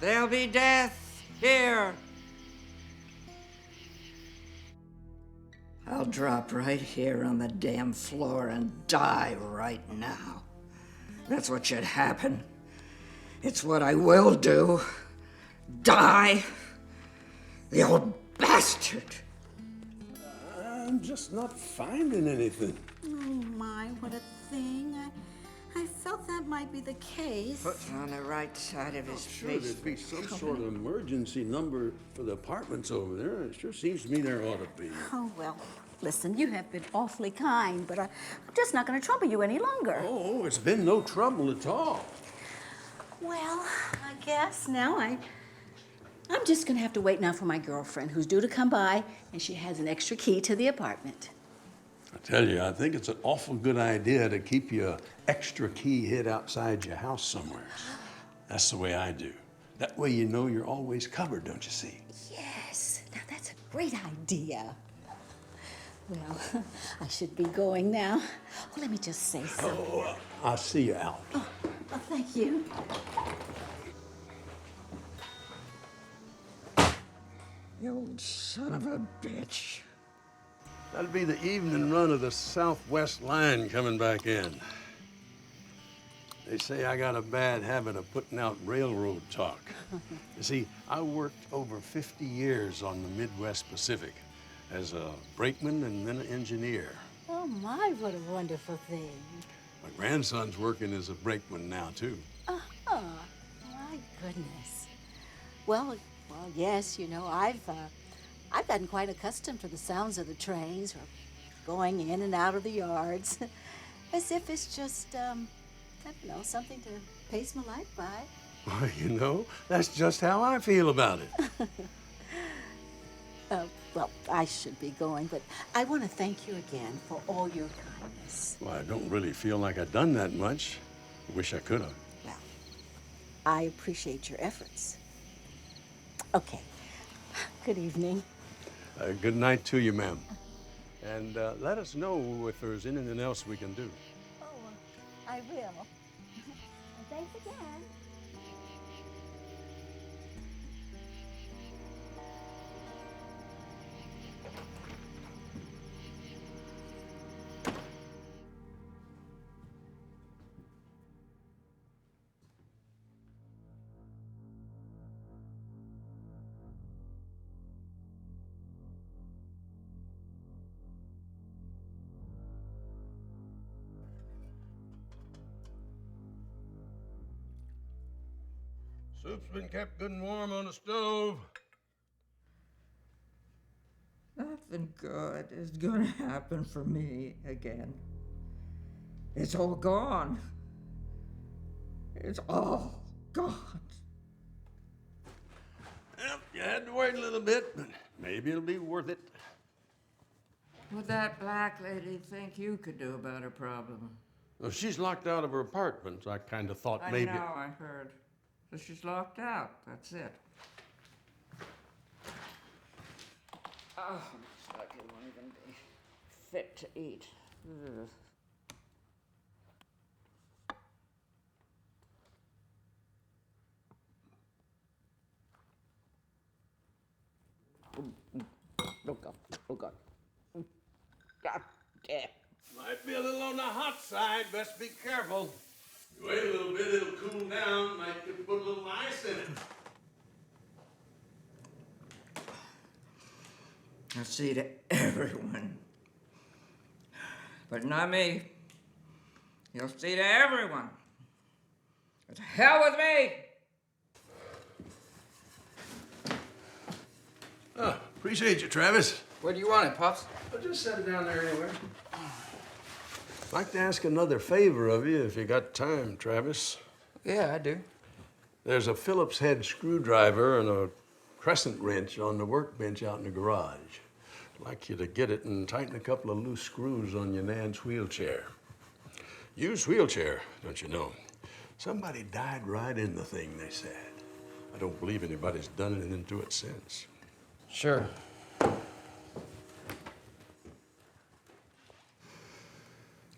There'll be death here. I'll drop right here on the damn floor and die right now. That's what should happen. It's what I will do. Die. The old bastard. I'm just not finding anything. Oh my, what a thing. I felt that might be the case. Put on the right side of his Sure, face. there'd be some sort of emergency number for the apartments over there. It sure seems to me there ought to be. Oh, well, listen, you have been awfully kind, but I'm just not going to trouble you any longer. Oh, it's been no trouble at all. Well, I guess now I'm just going to have to wait now for my girlfriend, who's due to come by, and she has an extra key to the apartment. I tell you, I think it's an awful good idea to keep your extra key hid outside your house somewhere. That's the way I do. That way you know you're always covered, don't you see? Yes, now that's a great idea. Well, I should be going now. Well, let me just say so. Oh, I'll see you out. Oh, thank you. You old son of a bitch. That'll be the evening run of the Southwest line coming back in. They say I got a bad habit of putting out railroad talk. You see, I worked over 50 years on the Midwest Pacific as a brakeman and then an engineer. Oh, my, what a wonderful thing. My grandson's working as a brakeman now, too. Oh, my goodness. Well, yes, you know, I've gotten quite accustomed to the sounds of the trains or going in and out of the yards, as if it's just, I don't know, something to pace my life by. Well, you know, that's just how I feel about it. Well, I should be going, but I want to thank you again for all your kindness. Well, I don't really feel like I've done that much. I wish I could have. Well, I appreciate your efforts. Okay. Good evening. Good night to you, ma'am. And let us know if there's anything else we can do. Oh, I will. And thanks again. Soup's been kept good and warm on the stove. Nothing good is gonna happen for me again. It's all gone. It's all gone. Yep, you had to wait a little bit, but maybe it'll be worth it. What that black lady think you could do about her problem? Well, she's locked out of her apartment. I kind of thought maybe. I know, I heard. So she's locked out. That's it. Oh, looks like it won't even be fit to eat. Ugh. Oh, God. Oh, God. God damn. Might be a little on the hot side. Best be careful. You wait a little bit, it'll cool down. Might could put a little ice in it. I'll see to everyone. But not me. You'll see to everyone. But to hell with me! Oh, appreciate you, Travis. Where do you want it, Pops? I'll just set it down there anywhere. I'd like to ask another favor of you if you got time, Travis. Yeah, I do. There's a Phillips head screwdriver and a crescent wrench on the workbench out in the garage. I'd like you to get it and tighten a couple of loose screws on your Nan's wheelchair. Used wheelchair, don't you know? Somebody died right in the thing, they said. I don't believe anybody's done anything to it since. Sure.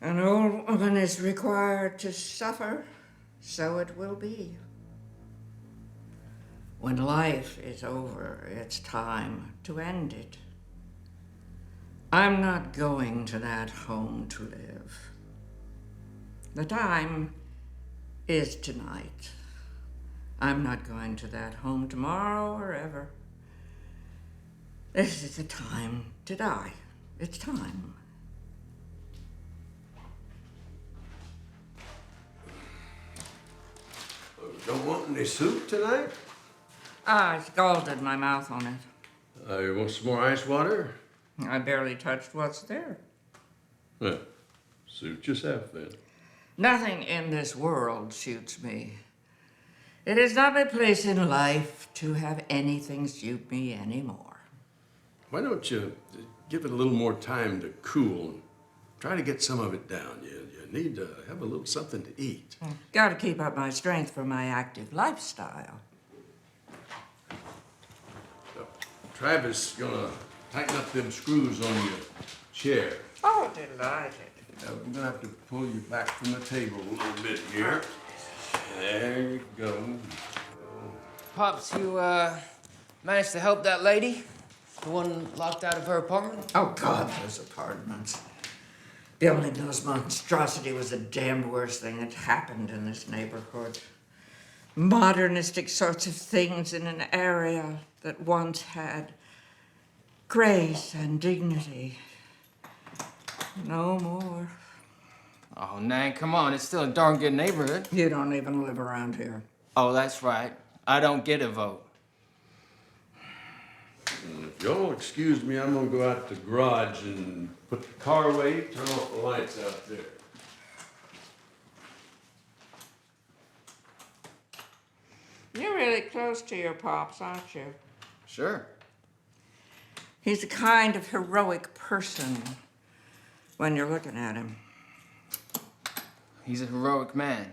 An old woman is required to suffer, so it will be. When life is over, it's time to end it. I'm not going to that home to live. The time is tonight. I'm not going to that home tomorrow or ever. This is the time to die. It's time. Don't want any soup tonight? I scalded my mouth on it. You want some more ice water? I barely touched what's there. Well, suit yourself then. Nothing in this world suits me. It is not my place in life to have anything suit me anymore. Why don't you give it a little more time to cool and try to get some of it down? You need to have a little something to eat. Got to keep up my strength for my active lifestyle. So, Travis gonna tighten up them screws on your chair. Oh, delighted. I'm gonna have to pull you back from the table a little bit here. There you go. Pops, you, managed to help that lady? The one locked out of her apartment? Oh, God, those apartments. Building those monstrosity was the damned worst thing that happened in this neighborhood. Modernistic sorts of things in an area that once had grace and dignity. No more. Oh, Nan, come on. It's still a darn good neighborhood. You don't even live around here. Oh, that's right. I don't get a vote. If y'all excuse me, I'm gonna go out to the garage and put the car away, turn off the lights out there. You're really close to your pops, aren't you? Sure. He's a kind of heroic person when you're looking at him. He's a heroic man.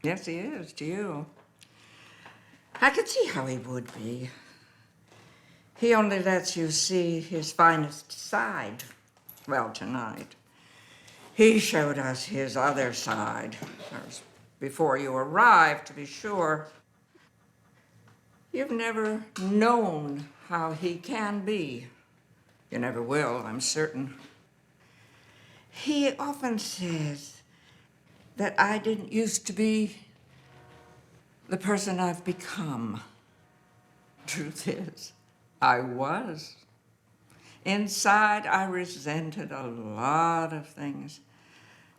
Yes, he is, to you. I could see how he would be. He only lets you see his finest side. Well, tonight. He showed us his other side. That was before you arrived, to be sure. You've never known how he can be. You never will, I'm certain. He often says that I didn't used to be the person I've become. Truth is, I was. Inside, I resented a lot of things,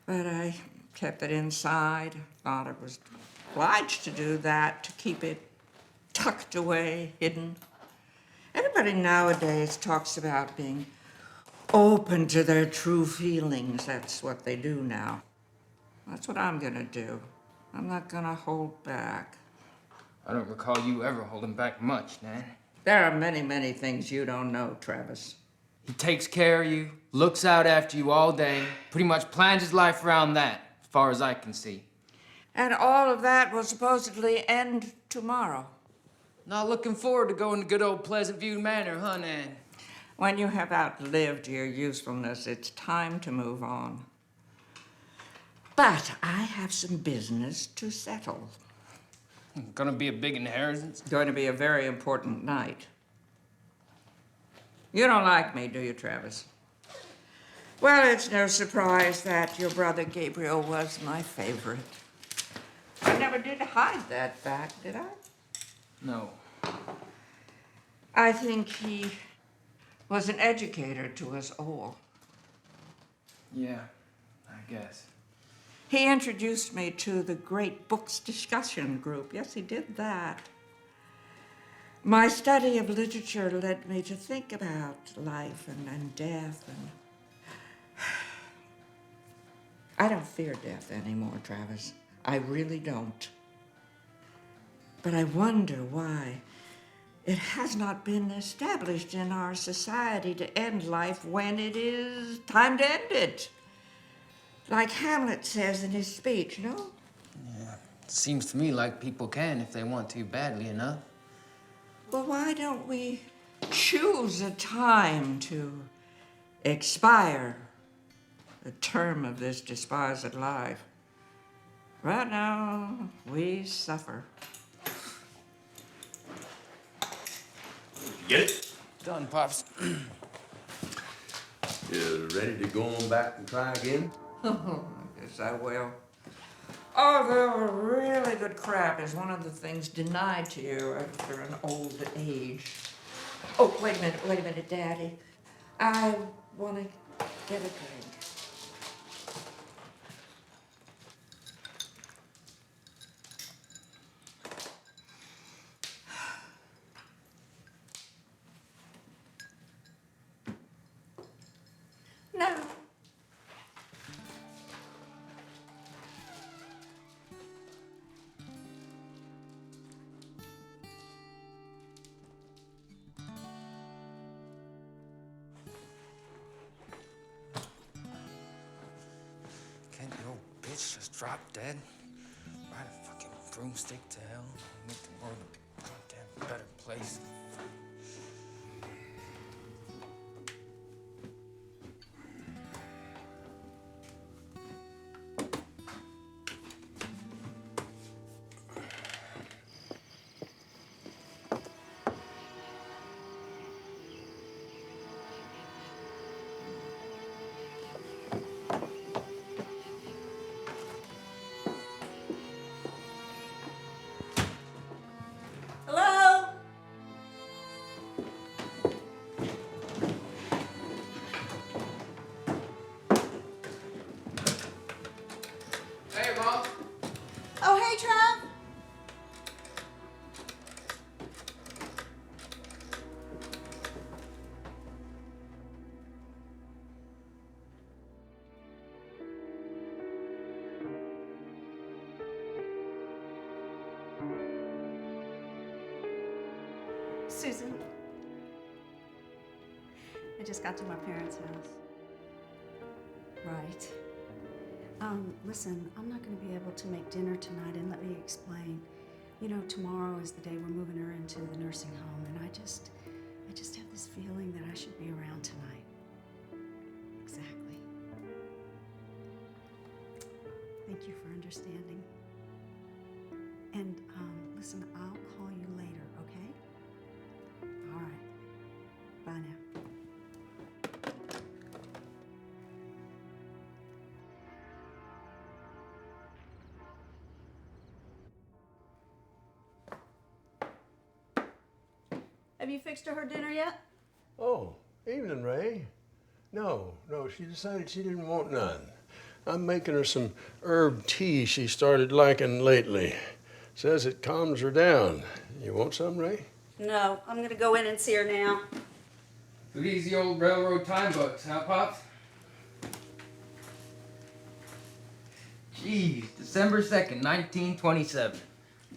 but I kept it inside. Thought I was obliged to do that, to keep it tucked away, hidden. Everybody nowadays talks about being open to their true feelings. That's what they do now. That's what I'm gonna do. I'm not gonna hold back. I don't recall you ever holding back much, Nan. There are many, many things you don't know, Travis. He takes care of you, looks out after you all day, pretty much plans his life around that, as far as I can see. And all of that will supposedly end tomorrow. Not looking forward to going to good old Pleasant View Manor, huh, Nan? When you have outlived your usefulness, it's time to move on. But I have some business to settle. Gonna be a big inheritance? It's going to be a very important night. You don't like me, do you, Travis? Well, it's no surprise that your brother Gabriel was my favorite. I never did hide that fact, did I? No. I think he was an educator to us all. Yeah, I guess. He introduced me to the Great Books discussion group. Yes, he did that. My study of literature led me to think about life and death. And I don't fear death anymore, Travis. I really don't. But I wonder why it has not been established in our society to end life when it is time to end it. Like Hamlet says in his speech, no? Yeah, seems to me like people can if they want to badly enough. Well, why don't we choose a time to expire the term of this despised life? Right now, we suffer. Get it? Done, Pops. You ready to go on back and try again? Yes, I will. Although a really good crap is one of the things denied to you after an old age. Oh, wait a minute, Daddy. I want to get a drink. No. Can't the old bitch just drop dead? Ride a fucking broomstick to hell? Make the world a goddamn better place. Hello? Hey, Mom. Oh, hey, Trav. Susan. I just got to my parents' house. Right. Listen, I'm not going to be able to make dinner tonight, and let me explain. You know, tomorrow is the day we're moving her into the nursing home, and I just have this feeling that I should be around tonight. Exactly. Thank you for understanding. And, listen, I'll call you later, okay? All right. Bye now. Have you fixed her dinner yet? Oh, evening, Ray. No, she decided she didn't want none. I'm making her some herb tea she started liking lately. Says it calms her down. You want some, Ray? No, I'm gonna go in and see her now. Look at these old railroad time books, huh, Pops? Jeez, December 2nd, 1927.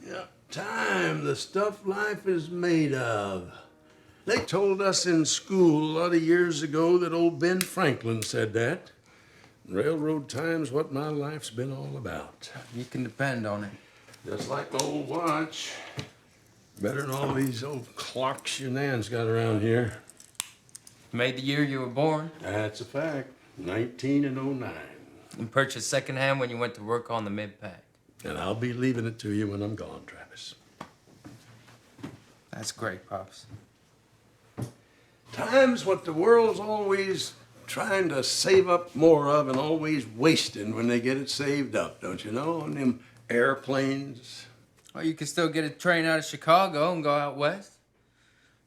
Yeah, time, the stuff life is made of. They told us in school a lot of years ago that old Ben Franklin said that. Railroad time's what my life's been all about. You can depend on it. Just like my old watch. Better than all these old clocks your Nan's got around here. Made the year you were born. That's a fact. 1909. And purchased secondhand when you went to work on the mid-pack. And I'll be leaving it to you when I'm gone, Travis. That's great, Pops. Time's what the world's always trying to save up more of and always wasting when they get it saved up, don't you know? On them airplanes. Well, you can still get a train out of Chicago and go out west.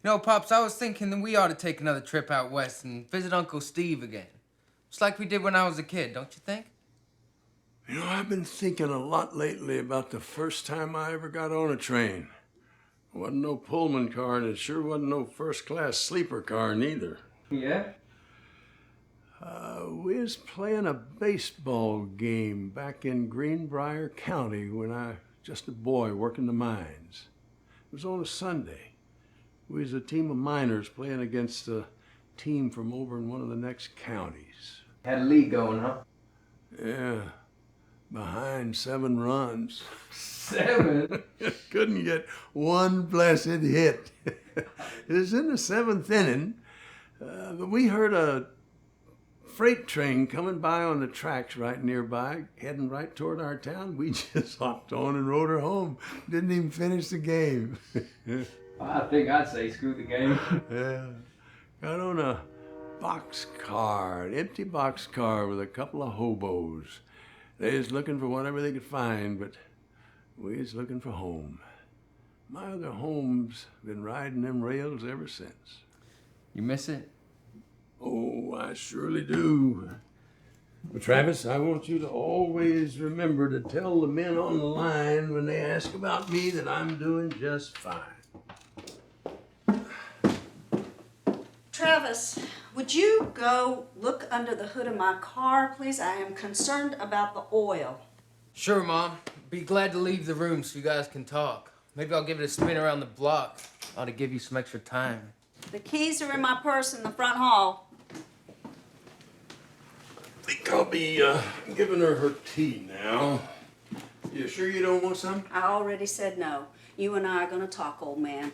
You know, Pops, I was thinking that we ought to take another trip out west and visit Uncle Steve again. Just like we did when I was a kid, don't you think? You know, I've been thinking a lot lately about the first time I ever got on a train. It wasn't no Pullman car, and it sure wasn't no first-class sleeper car neither. Yeah? We was playing a baseball game back in Greenbrier County when I was just a boy working the mines. It was on a Sunday. We was a team of miners playing against a team from over in one of the next counties. Had a league going, huh? Yeah, behind 7 runs. 7? Couldn't get one blessed hit. It was in the 7th inning, but we heard a freight train coming by on the tracks right nearby, heading right toward our town. We just hopped on and rode her home. Didn't even finish the game. I think I'd say screw the game. Yeah. Got on a boxcar, an empty boxcar with a couple of hobos. They was looking for whatever they could find, but we was looking for home. My other home's been riding them rails ever since. You miss it? Oh, I surely do. But Travis, I want you to always remember to tell the men on the line when they ask about me that I'm doing just fine. Travis, would you go look under the hood of my car, please? I am concerned about the oil. Sure, Mom. Be glad to leave the room so you guys can talk. Maybe I'll give it a spin around the block. Ought to give you some extra time. The keys are in my purse in the front hall. I think I'll be giving her tea now. You sure you don't want some? I already said no. You and I are going to talk, old man.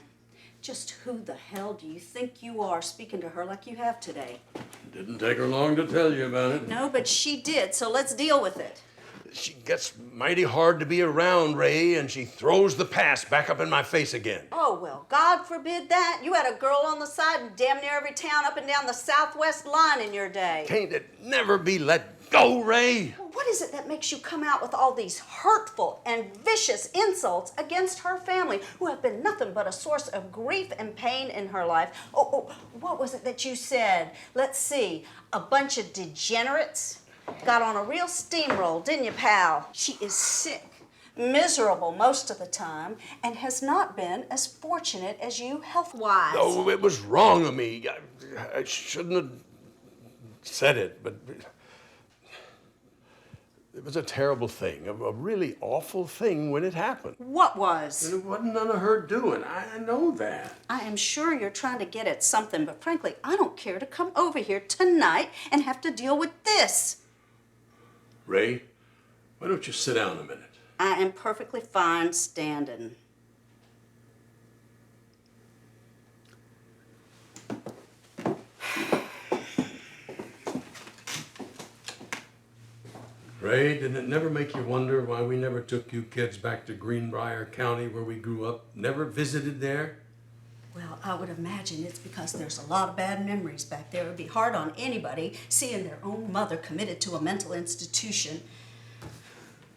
Just who the hell do you think you are speaking to her like you have today? It didn't take her long to tell you about it. No, but she did, so let's deal with it. She gets mighty hard to be around, Ray, and she throws the past back up in my face again. Oh, well, God forbid that. You had a girl on the side in damn near every town up and down the Southwest line in your day. Can't it never be let go, Ray? Well, what is it that makes you come out with all these hurtful and vicious insults against her family, who have been nothing but a source of grief and pain in her life? Oh, what was it that you said? Let's see. A bunch of degenerates? Got on a real steamroll, didn't you, pal? She is sick, miserable most of the time, and has not been as fortunate as you health-wise. Oh, it was wrong of me. I shouldn't have said it, but it was a terrible thing, a really awful thing when it happened. What was? And it wasn't none of her doing. I know that. I am sure you're trying to get at something, but frankly, I don't care to come over here tonight and have to deal with this. Ray, why don't you sit down a minute? I am perfectly fine standing. Ray, didn't it never make you wonder why we never took you kids back to Greenbrier County where we grew up? Never visited there? Well, I would imagine it's because there's a lot of bad memories back there. It would be hard on anybody seeing their own mother committed to a mental institution.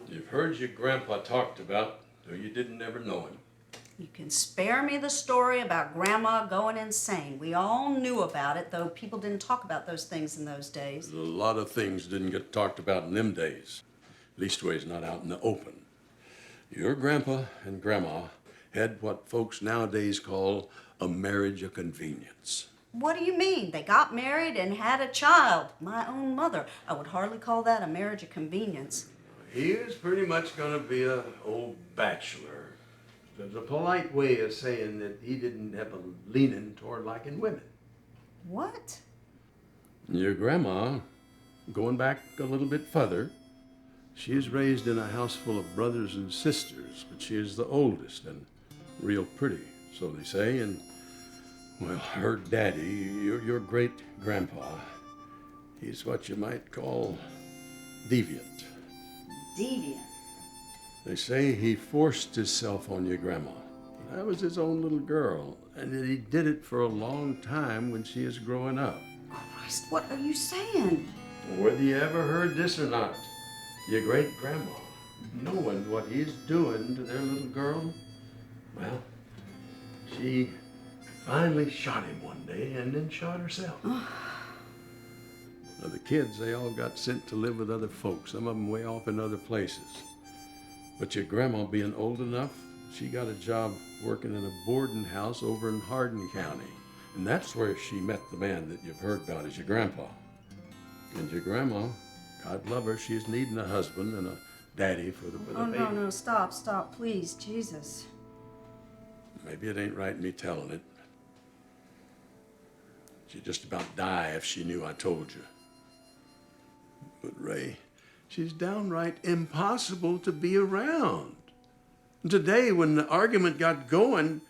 You've heard your grandpa talked about, though you didn't ever know him. You can spare me the story about Grandma going insane. We all knew about it, though people didn't talk about those things in those days. A lot of things didn't get talked about in them days. Leastways, not out in the open. Your grandpa and grandma had what folks nowadays call a marriage of convenience. What do you mean? They got married and had a child. My own mother. I would hardly call that a marriage of convenience. He was pretty much going to be an old bachelor. There's a polite way of saying that he didn't have a leaning toward liking women. What? Your grandma, going back a little bit further, she is raised in a house full of brothers and sisters, but she is the oldest and real pretty, so they say. And, well, her daddy, your great-grandpa, he's what you might call deviant. Deviant? They say he forced himself on your grandma. That was his own little girl, and that he did it for a long time when she was growing up. Christ, what are you saying? Whether you ever heard this or not, your great-grandma, knowing what he's doing to their little girl, well, she finally shot him one day and then shot herself. Now, the kids, they all got sent to live with other folks, some of them way off in other places. But your grandma, being old enough, she got a job working in a boarding house over in Hardin County. And that's where she met the man that you've heard about as your grandpa. And your grandma, God love her, she's needing a husband and a daddy for the baby. No, stop, please, Jesus. Maybe it ain't right me telling it. She'd just about die if she knew I told you. But Ray, she's downright impossible to be around. Today, when the argument got going,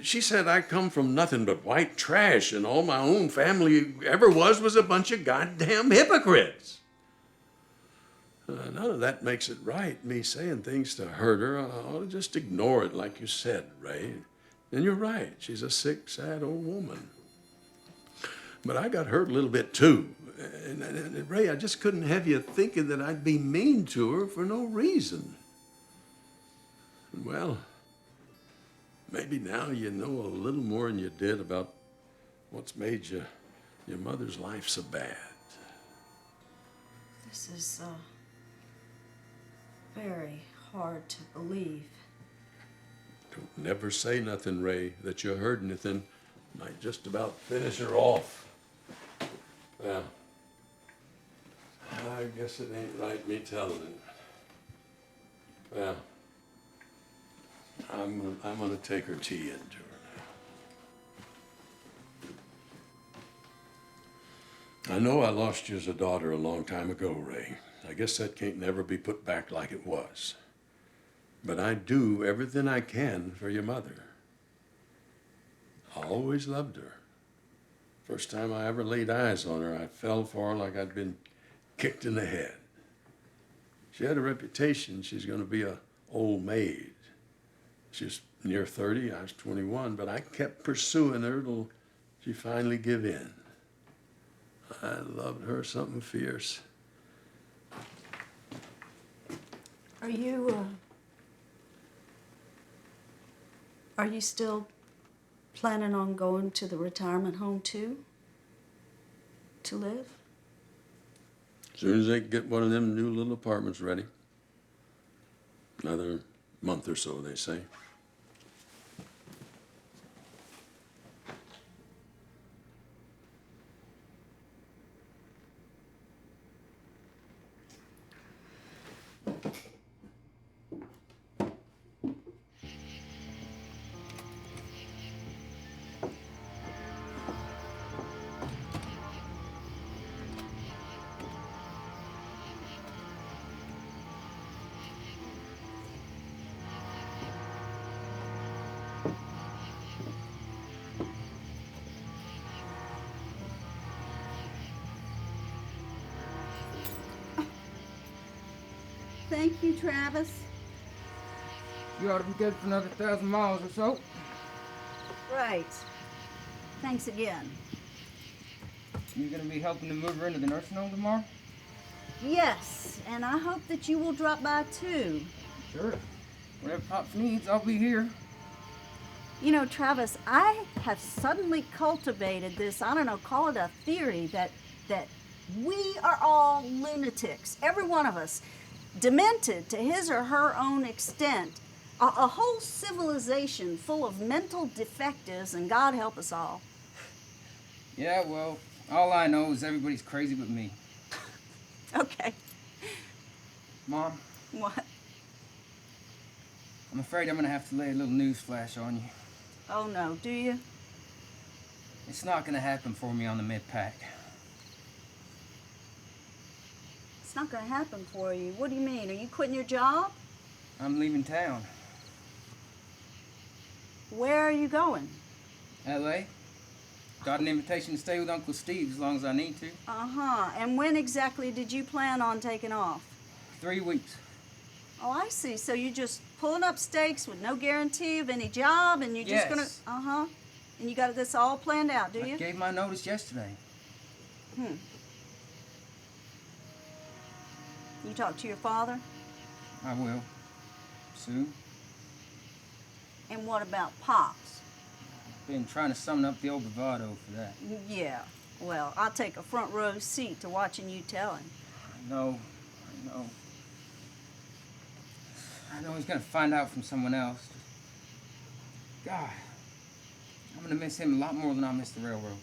she said I come from nothing but white trash and all my own family ever was a bunch of goddamn hypocrites. None of that makes it right, me saying things to hurt her. I ought to just ignore it like you said, Ray. And you're right, she's a sick, sad old woman. But I got hurt a little bit too. And Ray, I just couldn't have you thinking that I'd be mean to her for no reason. Well, maybe now you know a little more than you did about what's made your mother's life so bad. This is very hard to believe. Don't never say nothing, Ray, that you heard anything. Might just about finish her off. Well, I guess it ain't right me telling it. Well, I'm gonna take her tea into her now. I know I lost you as a daughter a long time ago, Ray. I guess that can't never be put back like it was. But I do everything I can for your mother. I always loved her. First time I ever laid eyes on her, I fell for her like I'd been kicked in the head. She had a reputation she's going to be an old maid. She was near 30, I was 21, but I kept pursuing her till she finally gave in. I loved her something fierce. Are you still planning on going to the retirement home too? To live? As soon as they get one of them new little apartments ready. Another month or so, they say. Thank you, Travis. You ought to be good for another 1,000 miles or so. Right. Thanks again. You gonna be helping to move her into the nursing home tomorrow? Yes, and I hope that you will drop by too. Sure. Whatever Pops needs, I'll be here. You know, Travis, I have suddenly cultivated this, I don't know, call it a theory, that we are all lunatics, every one of us, demented to his or her own extent. A whole civilization full of mental defectives, and God help us all. Yeah, well, all I know is everybody's crazy but me. Okay. Mom, What? I'm afraid I'm gonna have to lay a little news flash on you. Oh no, do you? It's not gonna happen for me on the mid-pack. It's not gonna happen for you. What do you mean? Are you quitting your job? I'm leaving town. Where are you going? L.A. Got an invitation to stay with Uncle Steve as long as I need to. Uh-huh. And when exactly did you plan on taking off? 3 weeks. Oh, I see. So you're just pulling up stakes with no guarantee of any job, and you're just Yes. gonna... Uh-huh. And you got this all planned out, do I you? gave my notice yesterday. You talked to your father? I will. Soon. And what about Pops? Been trying to summon up the old bravado for that. Yeah. Well, I'll take a front row seat to watching you tell him. I know. I know he's gonna find out from someone else. God, I'm gonna miss him a lot more than I miss the railroad.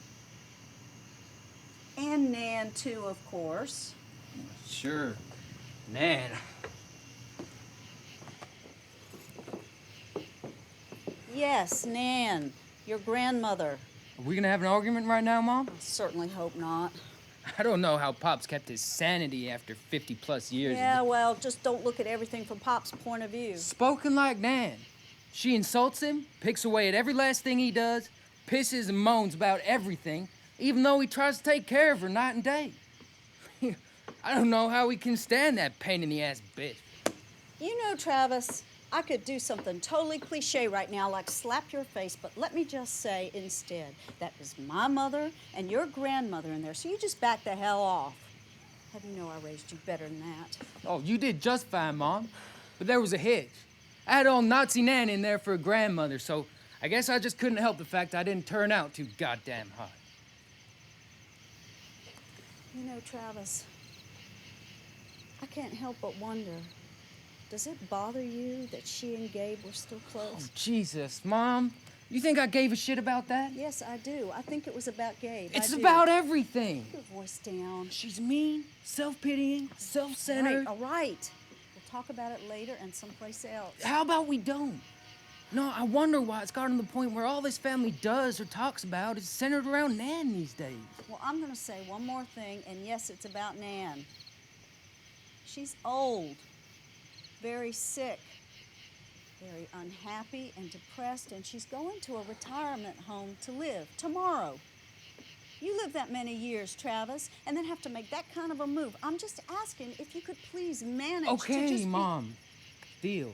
And Nan, too, of course. Sure. Nan. Yes, Nan, your grandmother. Are we gonna have an argument right now, Mom? I certainly hope not. I don't know how Pops kept his sanity after 50+ years. Yeah, well, just don't look at everything from Pop's point of view. Spoken like Nan. She insults him, picks away at every last thing he does, pisses and moans about everything, even though he tries to take care of her night and day. I don't know how he can stand that pain-in-the-ass bitch. You know, Travis, I could do something totally cliche right now, like slap your face, but let me just say instead, that is my mother and your grandmother in there, so you just back the hell off. Have you know I raised you better than that? Oh, you did just fine, Mom. But there was a hitch. I had old Nazi Nan in there for a grandmother, so I guess I just couldn't help the fact I didn't turn out too goddamn hot. You know, Travis, I can't help but wonder, does it bother you that she and Gabe were still Oh, close? Jesus, Mom. You think I gave a shit about that? Yes, I do. I think it was about Gabe. It's I do. about everything. Keep your voice down. She's mean, self-pitying, self-centered. Right, all right. We'll talk about it later and someplace else. How about we don't? No, I wonder why it's gotten to the point where all this family does or talks about is centered around Nan these days. Well, I'm going to say one more thing, and yes, it's about Nan. She's old, very sick, very unhappy and depressed, and she's going to a retirement home to live tomorrow. You live that many years, Travis, and then have to make that kind of a move. I'm just asking if you could please manage to Okay, just Mom. Deal.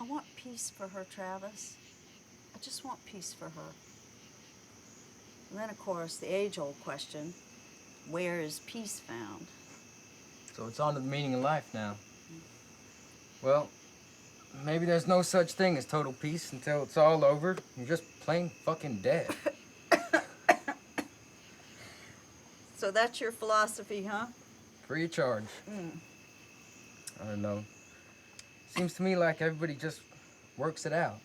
I want peace for her, Travis. I just want peace for her. And then, of course, the age-old question, where is peace found? So it's on to the meaning of life now. Well, maybe there's no such thing as total peace until it's all over. You're just plain fucking dead. So that's your philosophy, huh? Free of charge. I don't know. Seems to me like everybody just works it out.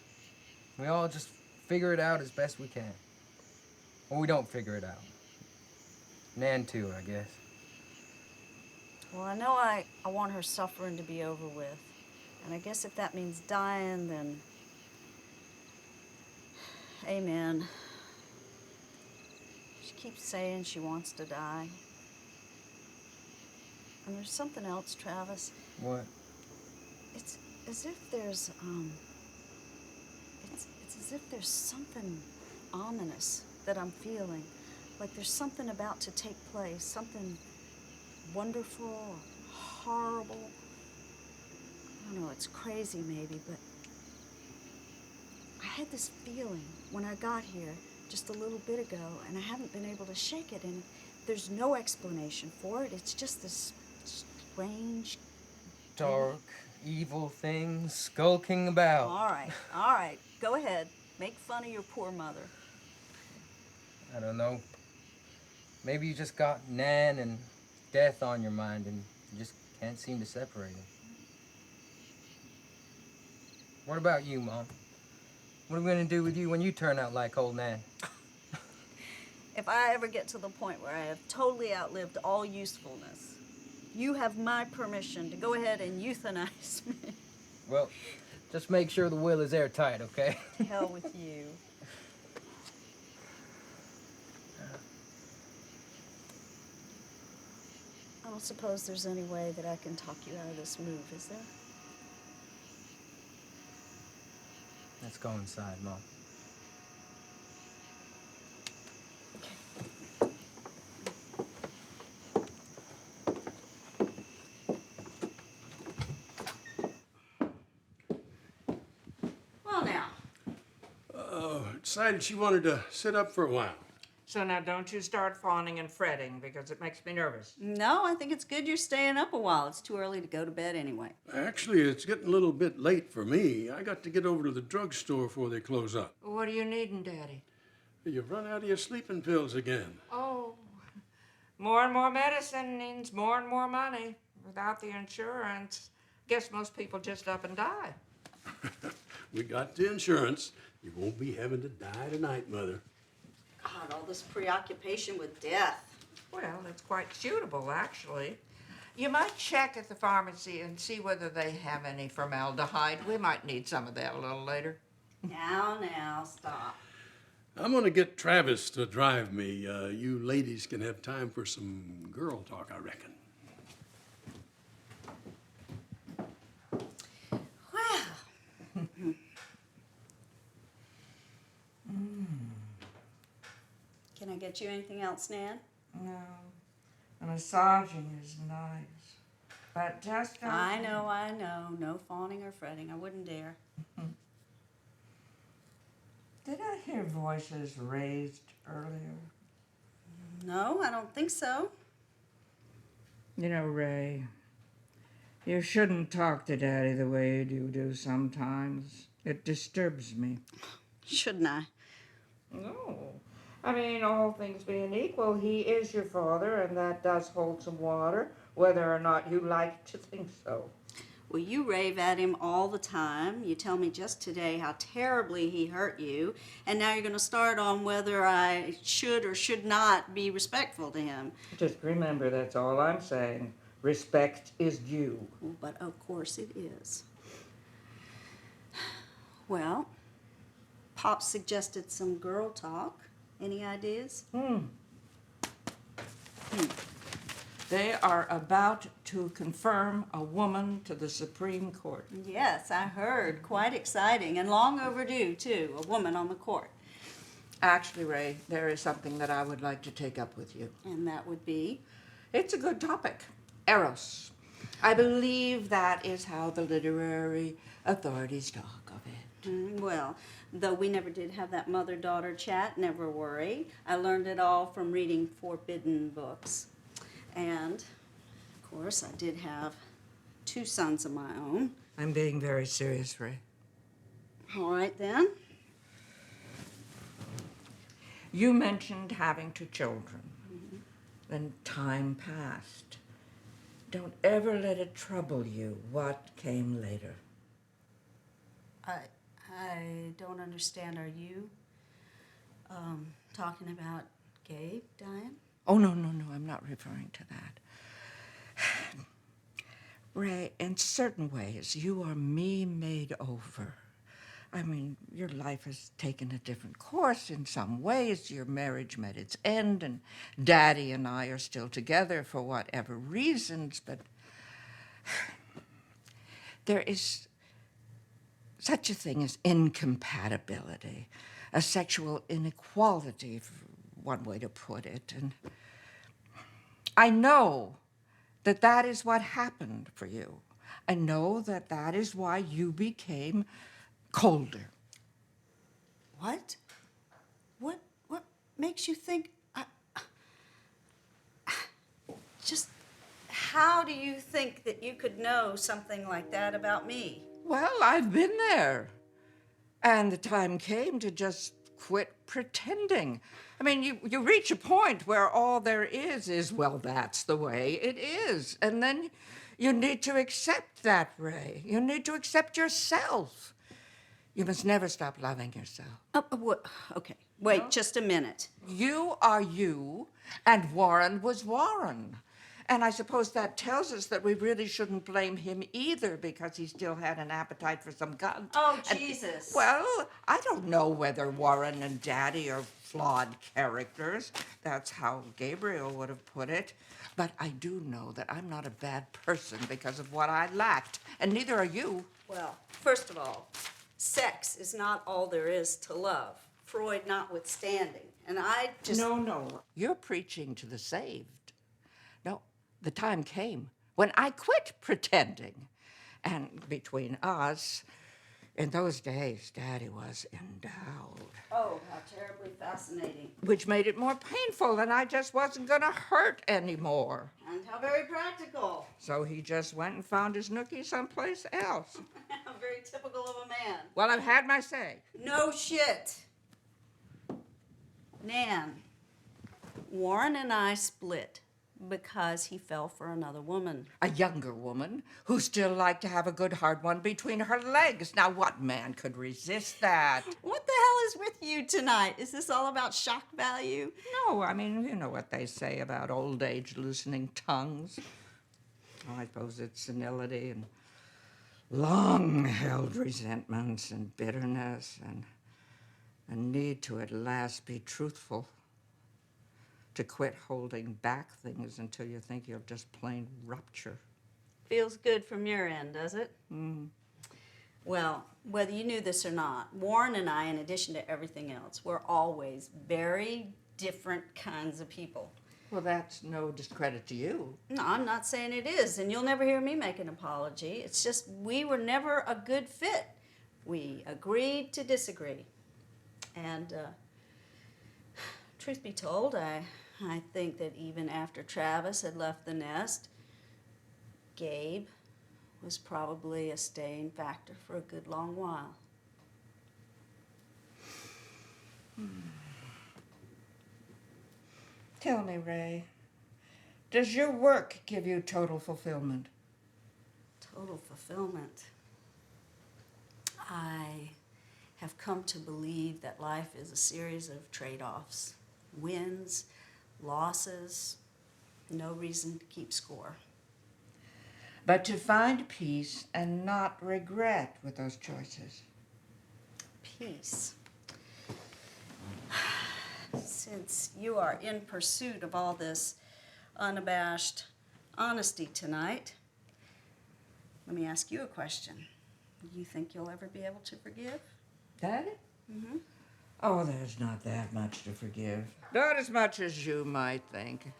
We all just figure it out as best we can. Or we don't figure it out. Nan too, I guess. Well, I know I want her suffering to be over with. And I guess if that means dying, then amen. She keeps saying she wants to die. And there's something else, Travis. What? It's as if there's it's as if there's something ominous that I'm feeling. Like there's something about to take place, something wonderful or horrible. I don't know, it's crazy maybe, but I had this feeling when I got here just a little bit ago, and I haven't been able to shake it, and there's no explanation for it. It's just this strange, Dark, evil thing skulking about. all right, go ahead. Make fun of your poor mother. I don't know. Maybe you just got Nan and death on your mind and you just can't seem to separate them. What about you, Mom? What are we gonna do with you when you turn out like old Nan? If I ever get to the point where I have totally outlived all usefulness, you have my permission to go ahead and euthanize me. Well, just make sure the will is airtight, okay? To hell with you. I don't suppose there's any way that I can talk you out of this move, is there? Let's go inside, Mom. Well, now. Decided she wanted to sit up for a while. So now don't you start fawning and fretting because it makes me nervous. No, I think it's good you're staying up a while. It's too early to go to bed anyway. Actually, it's getting a little bit late for me. I got to get over to the drugstore before they close up. What are you needing, Daddy? You've run out of your sleeping pills again. Oh, more and more medicine means more and more money. Without the insurance, guess most people just up and die. We got the insurance. You won't be having to die tonight, Mother. God, all this preoccupation with death. Well, it's quite suitable, actually. You might check at the pharmacy and see whether they have any formaldehyde. We might need some of that a little later. Now, stop. I'm going to get Travis to drive me. You ladies can have time for some girl talk, I reckon. Can I get you anything else, Nan? No, the massaging is nice, but just don't... I know. No fawning or fretting. I wouldn't dare. Did I hear voices raised earlier? No, I don't think so. You know, Ray, you shouldn't talk to Daddy the way you do sometimes. It disturbs me. Shouldn't I? No. I mean, all things being equal, he is your father, and that does hold some water, whether or not you like to think so. Well, you rave at him all the time. You tell me just today how terribly he hurt you, and now you're going to start on whether I should or should not be respectful to him. Just remember, that's all I'm saying. Respect is due. But of course it is. Well, Pop suggested some girl talk. Any ideas? They are about to confirm a woman to the Supreme Court. Yes, I heard. Quite exciting and long overdue, too. A woman on the court. Actually, Ray, there is something that I would like to take up with you. And that would be? It's a good topic. Eros. I believe that is how the literary authorities talk of it. Well, though we never did have that mother-daughter chat, never worry. I learned it all from reading forbidden books. And, of course, I did have 2 sons of my own. I'm being very serious, Ray. All right, then. You mentioned having 2 children. Then time passed. Don't ever let it trouble you what came later. I don't understand. Are you talking about Gabe dying? Oh, no, I'm not referring to that. Ray, in certain ways, you are me made over. I mean, your life has taken a different course in some ways. Your marriage met its end, and Daddy and I are still together for whatever reasons, but there is such a thing as incompatibility, a sexual inequality, one way to put it. And I know that that is what happened for you. I know that that is why you became colder. What? What makes you think just how do you think that you could know something like that about me? Well, I've been there. And the time came to just quit pretending. I mean, you reach a point where all there is, well, that's the way it is. And then you need to accept that, Ray. You need to accept yourself. You must never stop loving yourself. Okay, wait just a minute. You are you, and Warren was Warren. And I suppose that tells us that we really shouldn't blame him either because he still had an appetite for some guns. Oh, Jesus. Well, I don't know whether Warren and Daddy are flawed characters. That's how Gabriel would have put it. But I do know that I'm not a bad person because of what I lacked, and neither are you. Well, first of all, sex is not all there is to love, Freud notwithstanding. And I just... No. You're preaching to the saved. No, the time came when I quit pretending. And between us, in those days, Daddy was endowed. Oh, how terribly fascinating. Which made it more painful, and I just wasn't going to hurt anymore. And how very practical. So he just went and found his nookie someplace else. Very typical of a man. Well, I've had my say. No shit. Nan, Warren and I split because he fell for another woman. A younger woman who still liked to have a good hard one between her legs. Now, what man could resist that? What the hell is with you tonight? Is this all about shock value? No, I mean, you know what they say about old age loosening tongues. Oh, I suppose it's senility and long-held resentments and bitterness and a need to at last be truthful, to quit holding back things until you think you'll just plain rupture. Feels good from your end, does it? Well, whether you knew this or not, Warren and I, in addition to everything else, were always very different kinds of people. Well, that's no discredit to you. No, I'm not saying it is, and you'll never hear me make an apology. It's just we were never a good fit. We agreed to disagree. And truth be told, I think that even after Travis had left the nest, Gabe was probably a staying factor for a good long while. Tell me, Ray, does your work give you total fulfillment? Total fulfillment. I have come to believe that life is a series of trade-offs, wins, losses, no reason to keep score. But to find peace and not regret with those choices. Peace. Since you are in pursuit of all this unabashed honesty tonight, let me ask you a question. Do you think you'll ever be able to forgive? Daddy? Mm-hmm. Oh, there's not that much to forgive. Not as much as you might think.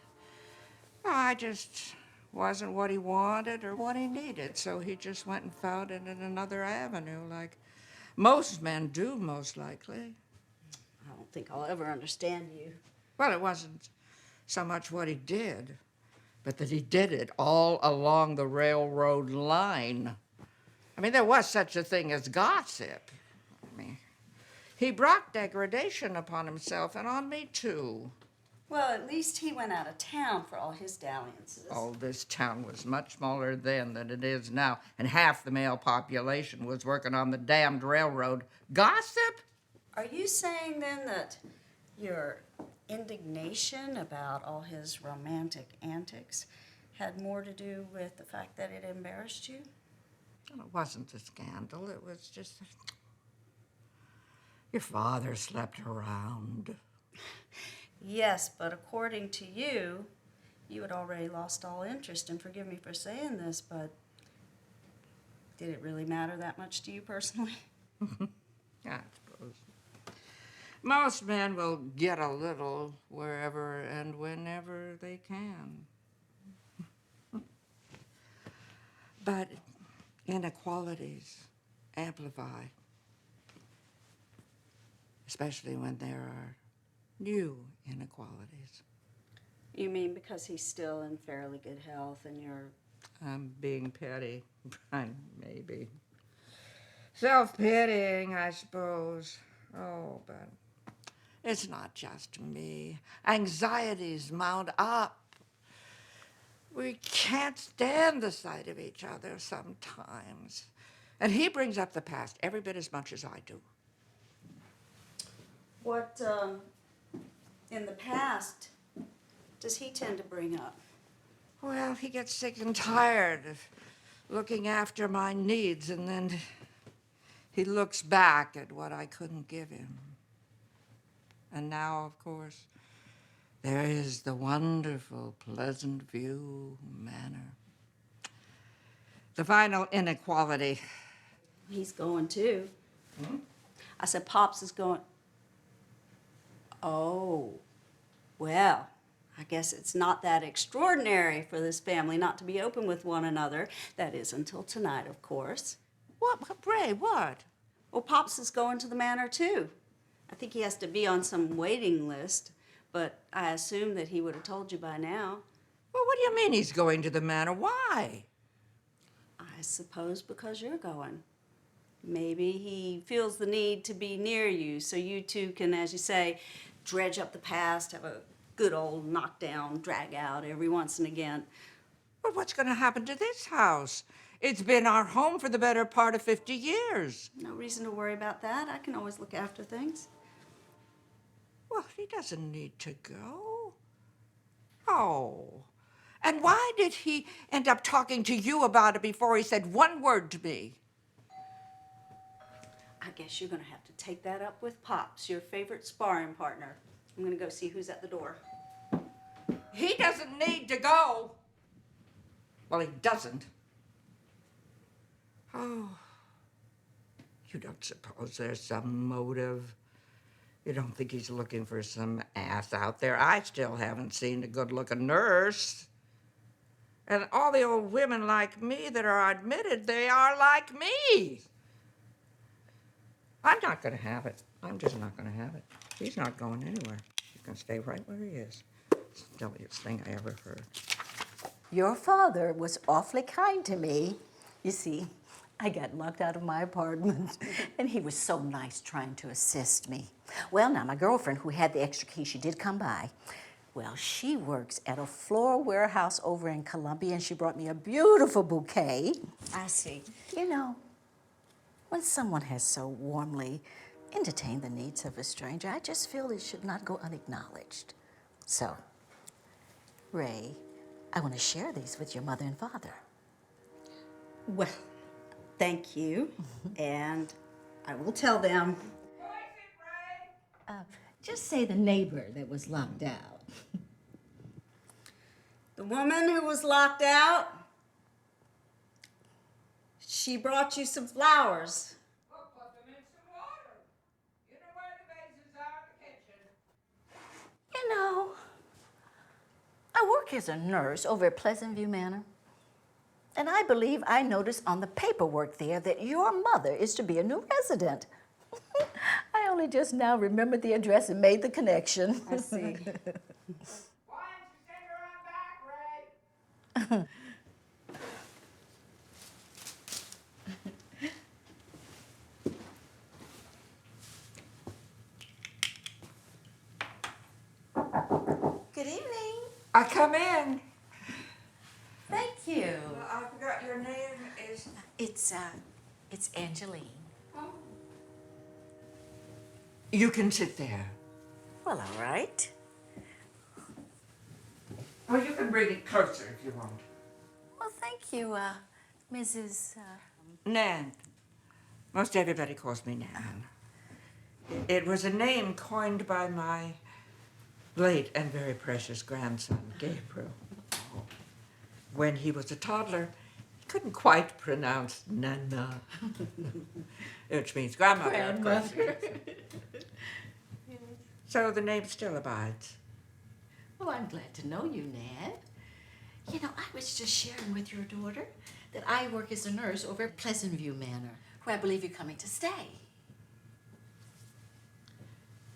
I just wasn't what he wanted or what he needed, so he just went and found it in another avenue, like most men do, most likely. I don't think I'll ever understand you. Well, it wasn't so much what he did, but that he did it all along the railroad line. I mean, there was such a thing as gossip. I mean, he brought degradation upon himself and on me, too. Well, at least he went out of town for all his dalliances. Oh, this town was much smaller then than it is now, and half the male population was working on the damned railroad. Gossip? Are you saying then that your indignation about all his romantic antics had more to do with the fact that it embarrassed you? Well, it wasn't a scandal. It was just that your father slept around. Yes, but according to you, you had already lost all interest, and forgive me for saying this, but did it really matter that much to you personally? I suppose. Most men will get a little wherever and whenever they can. But inequalities amplify, especially when there are new inequalities. You mean because he's still in fairly good health and you're... I'm being petty. Maybe. Self-pitying, I suppose. Oh, but it's not just me. Anxieties mount up. We can't stand the sight of each other sometimes. And he brings up the past every bit as much as I do. What, in the past, does he tend to bring up? Well, he gets sick and tired of looking after my needs, and then he looks back at what I couldn't give him. And now, of course, there is the wonderful Pleasant View Manor. The final inequality. He's going too. Hmm? I said, Pops is going... Oh, well, I guess it's not that extraordinary for this family not to be open with one another. That is until tonight, of course. What, Ray, what? Well, Pops is going to the manor too. I think he has to be on some waiting list, but I assume that he would have told you by now. Well, what do you mean he's going to the manor? Why? I suppose because you're going. Maybe he feels the need to be near you so you two can, as you say, dredge up the past, have a good old knockdown, drag out every once and again. But what's going to happen to this house? It's been our home for the better part of 50 years. No reason to worry about that. I can always look after things. Well, he doesn't need to go. Oh. And why did he end up talking to you about it before he said one word to me? I guess you're going to have to take that up with Pops, your favorite sparring partner. I'm going to go see who's at the door. He doesn't need to go. Well, he doesn't. Oh, you don't suppose there's some motive? You don't think he's looking for some ass out there? I still haven't seen a good-looking nurse. And all the old women like me that are admitted, they are like me. I'm not going to have it. I'm just not going to have it. He's not going anywhere. He's going to stay right where he is. It's the silliest thing I ever heard. Your father was awfully kind to me. You see, I got locked out of my apartment, and he was so nice trying to assist me. Well, now, my girlfriend, who had the extra key, she did come by. Well, she works at a floral warehouse over in Columbia, and she brought me a beautiful bouquet. I see. You know, when someone has so warmly entertained the needs of a stranger, I just feel it should not go unacknowledged. So, Ray, I want to share these with your mother and father. Well, thank you. And I will tell them. Just say the neighbor that was locked out. The woman who was locked out, she brought you some flowers. Well, put them in some water. You know where the vases are in the kitchen. You know, I work as a nurse over at Pleasant View Manor. And I believe I noticed on the paperwork there that your mother is to be a new resident. I only just now remembered the address and made the connection. I see. Why don't you send her on back, Ray? Good evening. I come in. Thank you. Well, I forgot your name is... It's Angeline. You can sit there. Well, all right. Well, you can bring it closer if you want. Well, thank you, Mrs. Nan. Most everybody calls me Nan. It was a name coined by my late and very precious grandson, Gabriel. When he was a toddler, he couldn't quite pronounce Nana, which means grandmother. Grandmother. So the name still abides. Well, I'm glad to know you, Nan. You know, I was just sharing with your daughter that I work as a nurse over at Pleasant View Manor, where I believe you're coming to stay.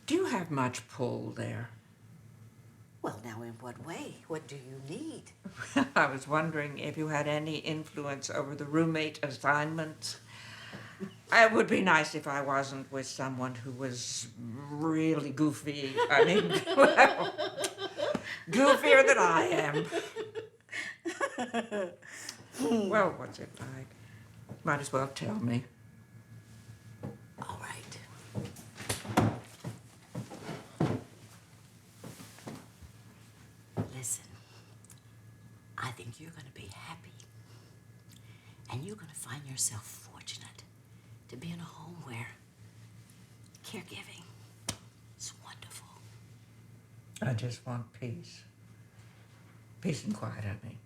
Do you have much pull there? Well, now, in what way? What do you need? I was wondering if you had any influence over the roommate assignments. It would be nice if I wasn't with someone who was really goofy. I mean, well, goofier than I am. Well, what's it like? Might as well tell me. All right. Listen, I think you're going to be happy. And you're going to find yourself fortunate to be in a home where caregiving is wonderful. I just want peace. Peace and quiet, I mean.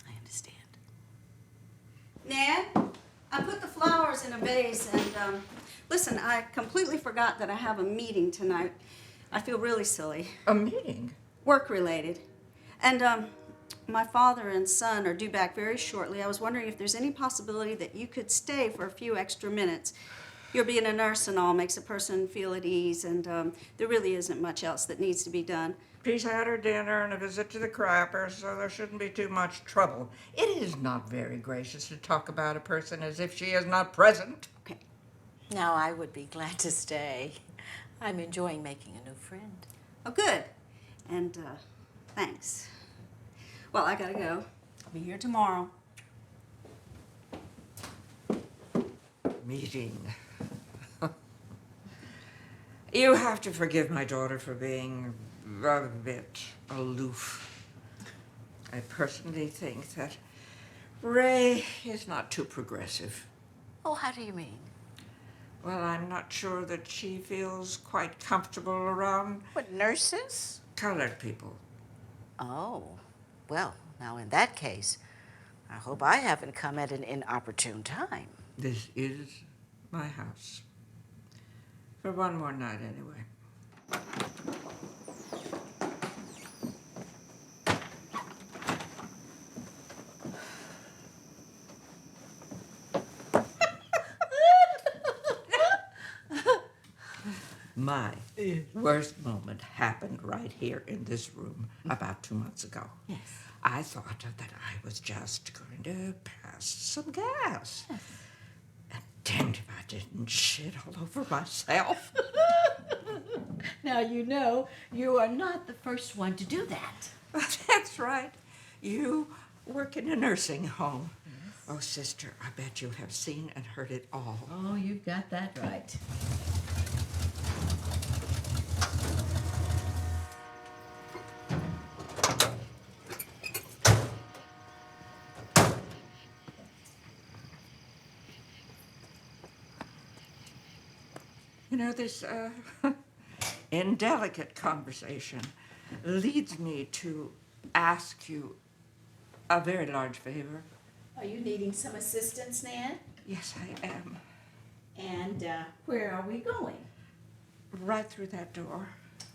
I understand. Nan, I put the flowers in a vase, and listen, I completely forgot that I have a meeting tonight. I feel really silly. A meeting? Work-related. And my father and son are due back very shortly. I was wondering if there's any possibility that you could stay for a few extra minutes. Your being a nurse and all makes a person feel at ease, and there really isn't much else that needs to be done. She's had her dinner and a visit to the crappers, so there shouldn't be too much trouble. It is not very gracious to talk about a person as if she is not present. Okay. Now, I would be glad to stay. I'm enjoying making a new friend. Oh, good. And thanks. Well, I gotta go. I'll be here tomorrow. Meeting. You have to forgive my daughter for being a bit aloof. I personally think that Ray is not too progressive. Oh, how do you mean? Well, I'm not sure that she feels quite comfortable around What, nurses? colored people. Oh, well, now in that case, I hope I haven't come at an inopportune time. This is my house. For one more night, anyway. My worst moment happened right here in this room about 2 months ago. Yes. I thought that I was just going to pass some gas. Yes. And damned if I didn't shit all over myself. Now, you know, you are not the first one to do that. That's right. You work in a nursing home. Yes. Oh, sister, I bet you have seen and heard it all. Oh, you've got that right. You know, this indelicate conversation leads me to ask you a very large favor. Are you needing some assistance, Nan? Yes, I am. And where are we going? Right through that door.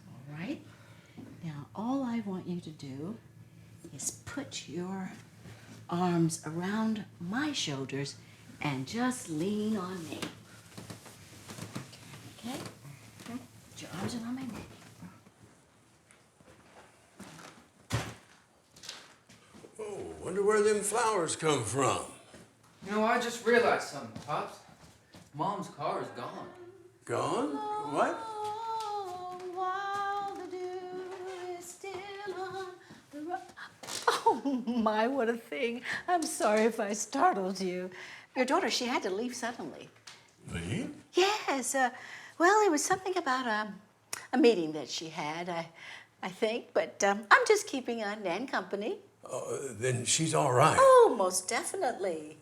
All right. Now, all I want you to do is put your arms around my shoulders and just lean on me. Okay? Put your arms around my neck. Oh, wonder where them flowers come from. You know, I just realized something, Pops. Mom's car is gone. Gone? What? Oh, while the dew is still on the Oh, my, what a thing. I'm sorry if I startled you. Your daughter, she had to leave suddenly. Me? Yes, well, it was something about a meeting that she had, I think, but I'm just keeping Nan company. Then she's all right. Oh, most definitely.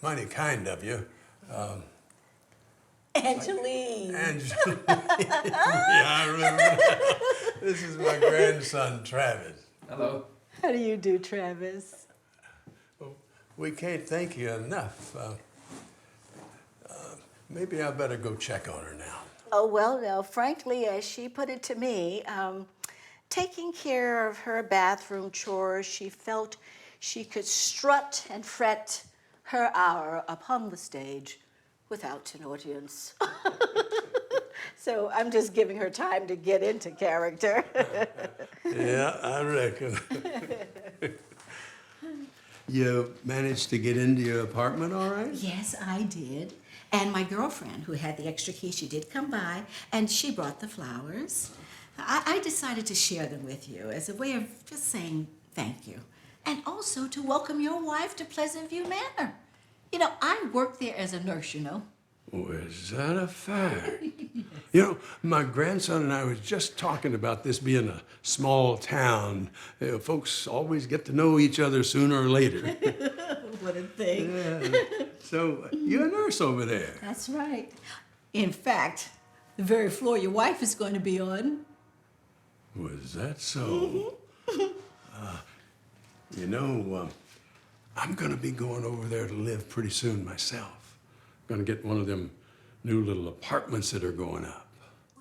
Mighty kind of you. Angeline. Angela. Yeah, I remember. This is my grandson, Travis. Hello. How do you do, Travis? We can't thank you enough. Maybe I better go check on her now. Oh, well, no, frankly, as she put it to me, taking care of her bathroom chores, she felt she could strut and fret her hour upon the stage without an audience. So I'm just giving her time to get into character. Yeah, I reckon. You managed to get into your apartment all right? Yes, I did. And my girlfriend, who had the extra key, she did come by, and she brought the flowers. I decided to share them with you as a way of just saying thank you. And also to welcome your wife to Pleasant View Manor. You know, I worked there as a nurse, you know. Oh, is that a fact? You know, my grandson and I was just talking about this being a small town. Folks always get to know each other sooner or later. What a thing. Yeah. So, you're a nurse over there. That's right. In fact, the very floor your wife is going to be on. Was that so? You know, I'm going to be going over there to live pretty soon myself. Going to get one of them new little apartments that are going up.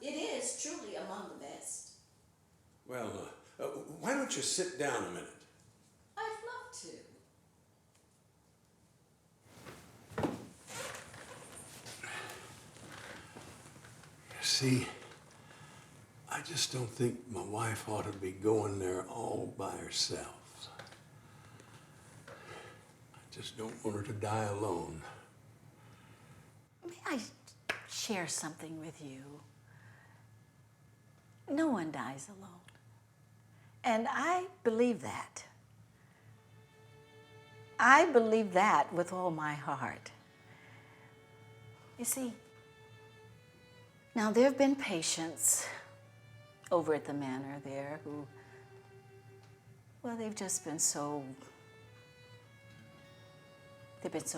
It is truly among the best. Well, why don't you sit down a minute? I'd love to. See, I just don't think my wife ought to be going there all by herself. I just don't want her to die alone. May I share something with you? No one dies alone. And I believe that. I believe that with all my heart. You see, now there have been patients over at the manor there who, well, they've been so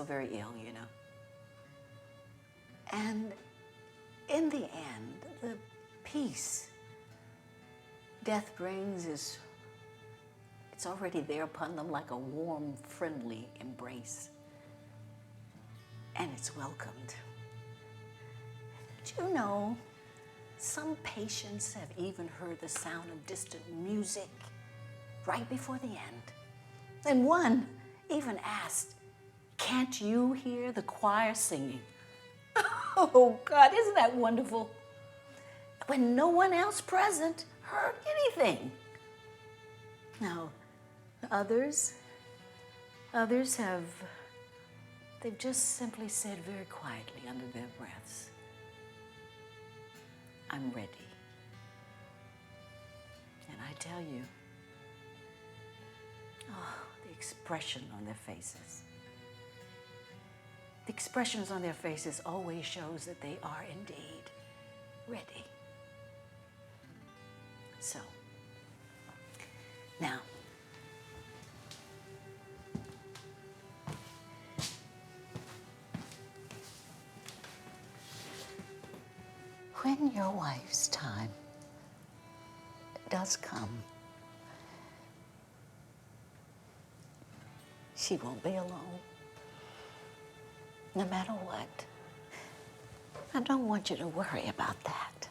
very ill, you know. And in the end, the peace death brings it's already there upon them like a warm, friendly embrace. and it's welcomed. Do you know, some patients have even heard the sound of distant music right before the end. And one even asked, "Can't you hear the choir singing?" Oh, God, isn't that wonderful? When no one else present heard anything. Now, others have, they've just simply said very quietly under their breaths, "I'm ready." And I tell you, oh, the expression on their faces. The expressions on their faces always shows that they are indeed ready. So, now, when your wife's time does come, she won't be alone, no matter what. I don't want you to worry about that.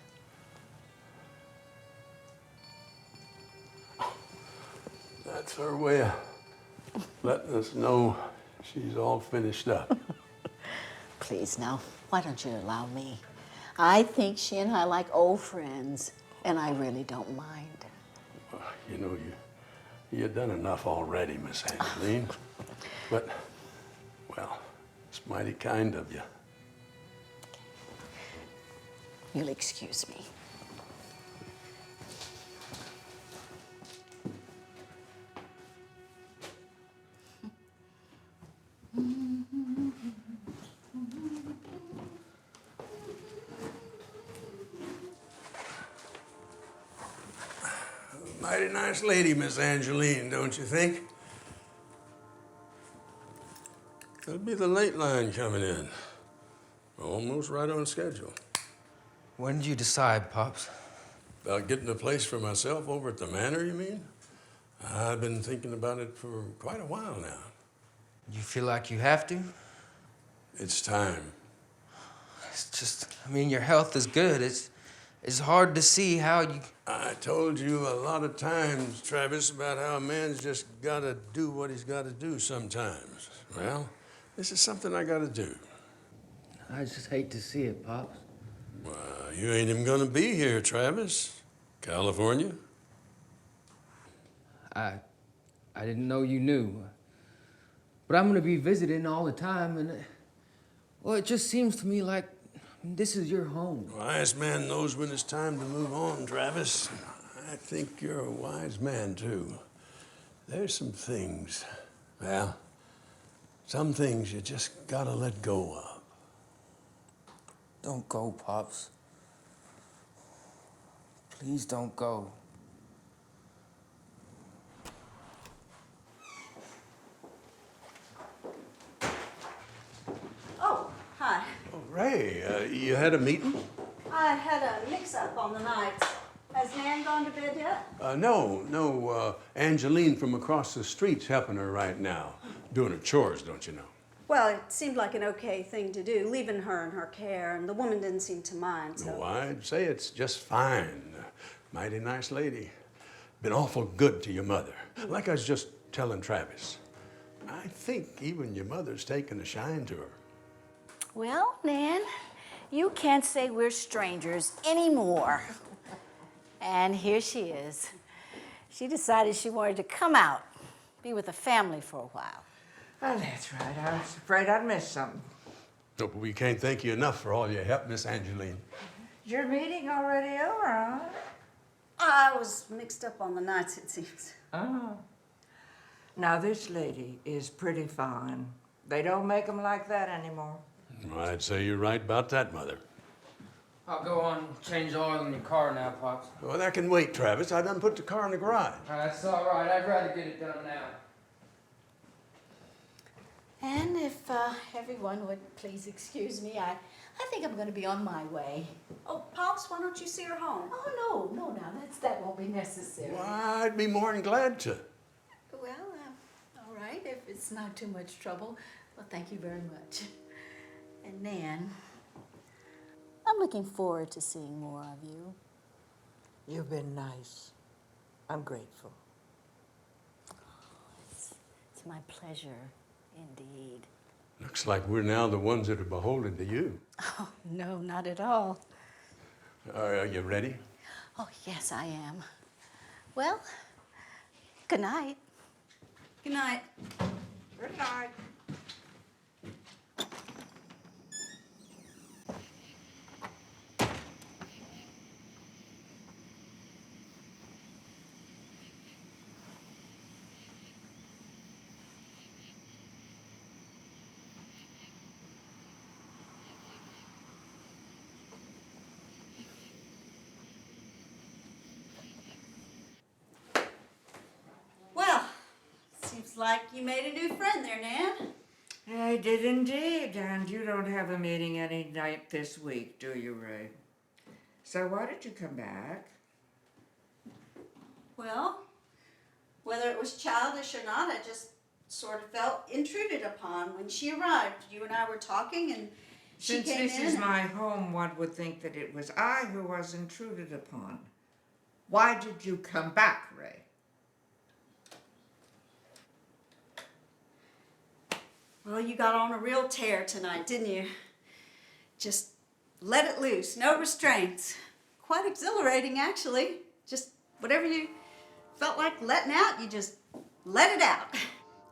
That's her way of letting us know she's all finished up. Please, now, why don't you allow me? I think she and I like old friends, and I really don't mind. Well, you know, you've done enough already, Miss Angeline. But, well, it's mighty kind of you. You'll excuse me. Mighty nice lady, Miss Angeline, don't you think? That'll be the late line coming in. Almost right on schedule. When did you decide, Pops? About getting a place for myself over at the manor, you mean? I've been thinking about it for quite a while now. You feel like you have to? It's time. It's just, I mean, your health is good. It's hard to see how you... I told you a lot of times, Travis, about how a man's just gotta do what he's gotta do sometimes. Well, this is something I gotta do. I just hate to see it, Pops. Well, you ain't even gonna be here, Travis. California? I didn't know you knew. But I'm gonna be visiting all the time, and well, it just seems to me like this is your home. A wise man knows when it's time to move on, Travis. I think you're a wise man, too. There's some things, well, some things you just gotta let go of. Don't go, Pops. Please don't go. Oh, hi. Oh, Ray, you had a meeting? I had a mix-up on the nights. Has Nan gone to bed yet? No. Angeline from across the street's helping her right now. Doing her chores, don't you know? Well, it seemed like an okay thing to do, leaving her in her care, and the woman didn't seem to mind, so... No, I'd say it's just fine. Mighty nice lady. Been awful good to your mother. Like I was just telling Travis. I think even your mother's taken a shine to her. Well, Nan, you can't say we're strangers anymore. And here she is. She decided she wanted to come out, be with the family for a while. Oh, that's right. I was afraid I'd missed something. No, but we can't thank you enough for all your help, Miss Angeline. Is your meeting already over, huh? I was mixed up on the nights, it seems. Oh. Now, this lady is pretty fine. They don't make them like that anymore. Well, I'd say you're right about that, Mother. I'll go on and change the oil in your car now, Pops. Well, that can wait, Travis. I done put the car in the garage. That's all right. I'd rather get it done now. And if everyone would please excuse me, I think I'm going to be on my way. Oh, Pops, why don't you see her home? Oh, no, now that won't be necessary. Well, I'd be more than glad to. Well, all right, if it's not too much trouble. Well, thank you very much. And Nan, I'm looking forward to seeing more of you. You've been nice. I'm grateful. It's my pleasure, indeed. Looks like we're now the ones that are beholden to you. Oh, no, not at all. Are you ready? Oh, yes, I am. Well, good night. Good night. Good night. Well, seems like you made a new friend there, Nan. I did indeed, and you don't have a meeting any night this week, do you, Ray? So why did you come back? Well, whether it was childish or not, I just sort of felt intruded upon when she arrived. You and I were talking, and she Since came this in. is my home, one would think that it was I who was intruded upon. Why did you come back, Ray? Well, you got on a real tear tonight, didn't you? Just let it loose, no restraints. Quite exhilarating, actually. Just whatever you felt like letting out, you just let it out.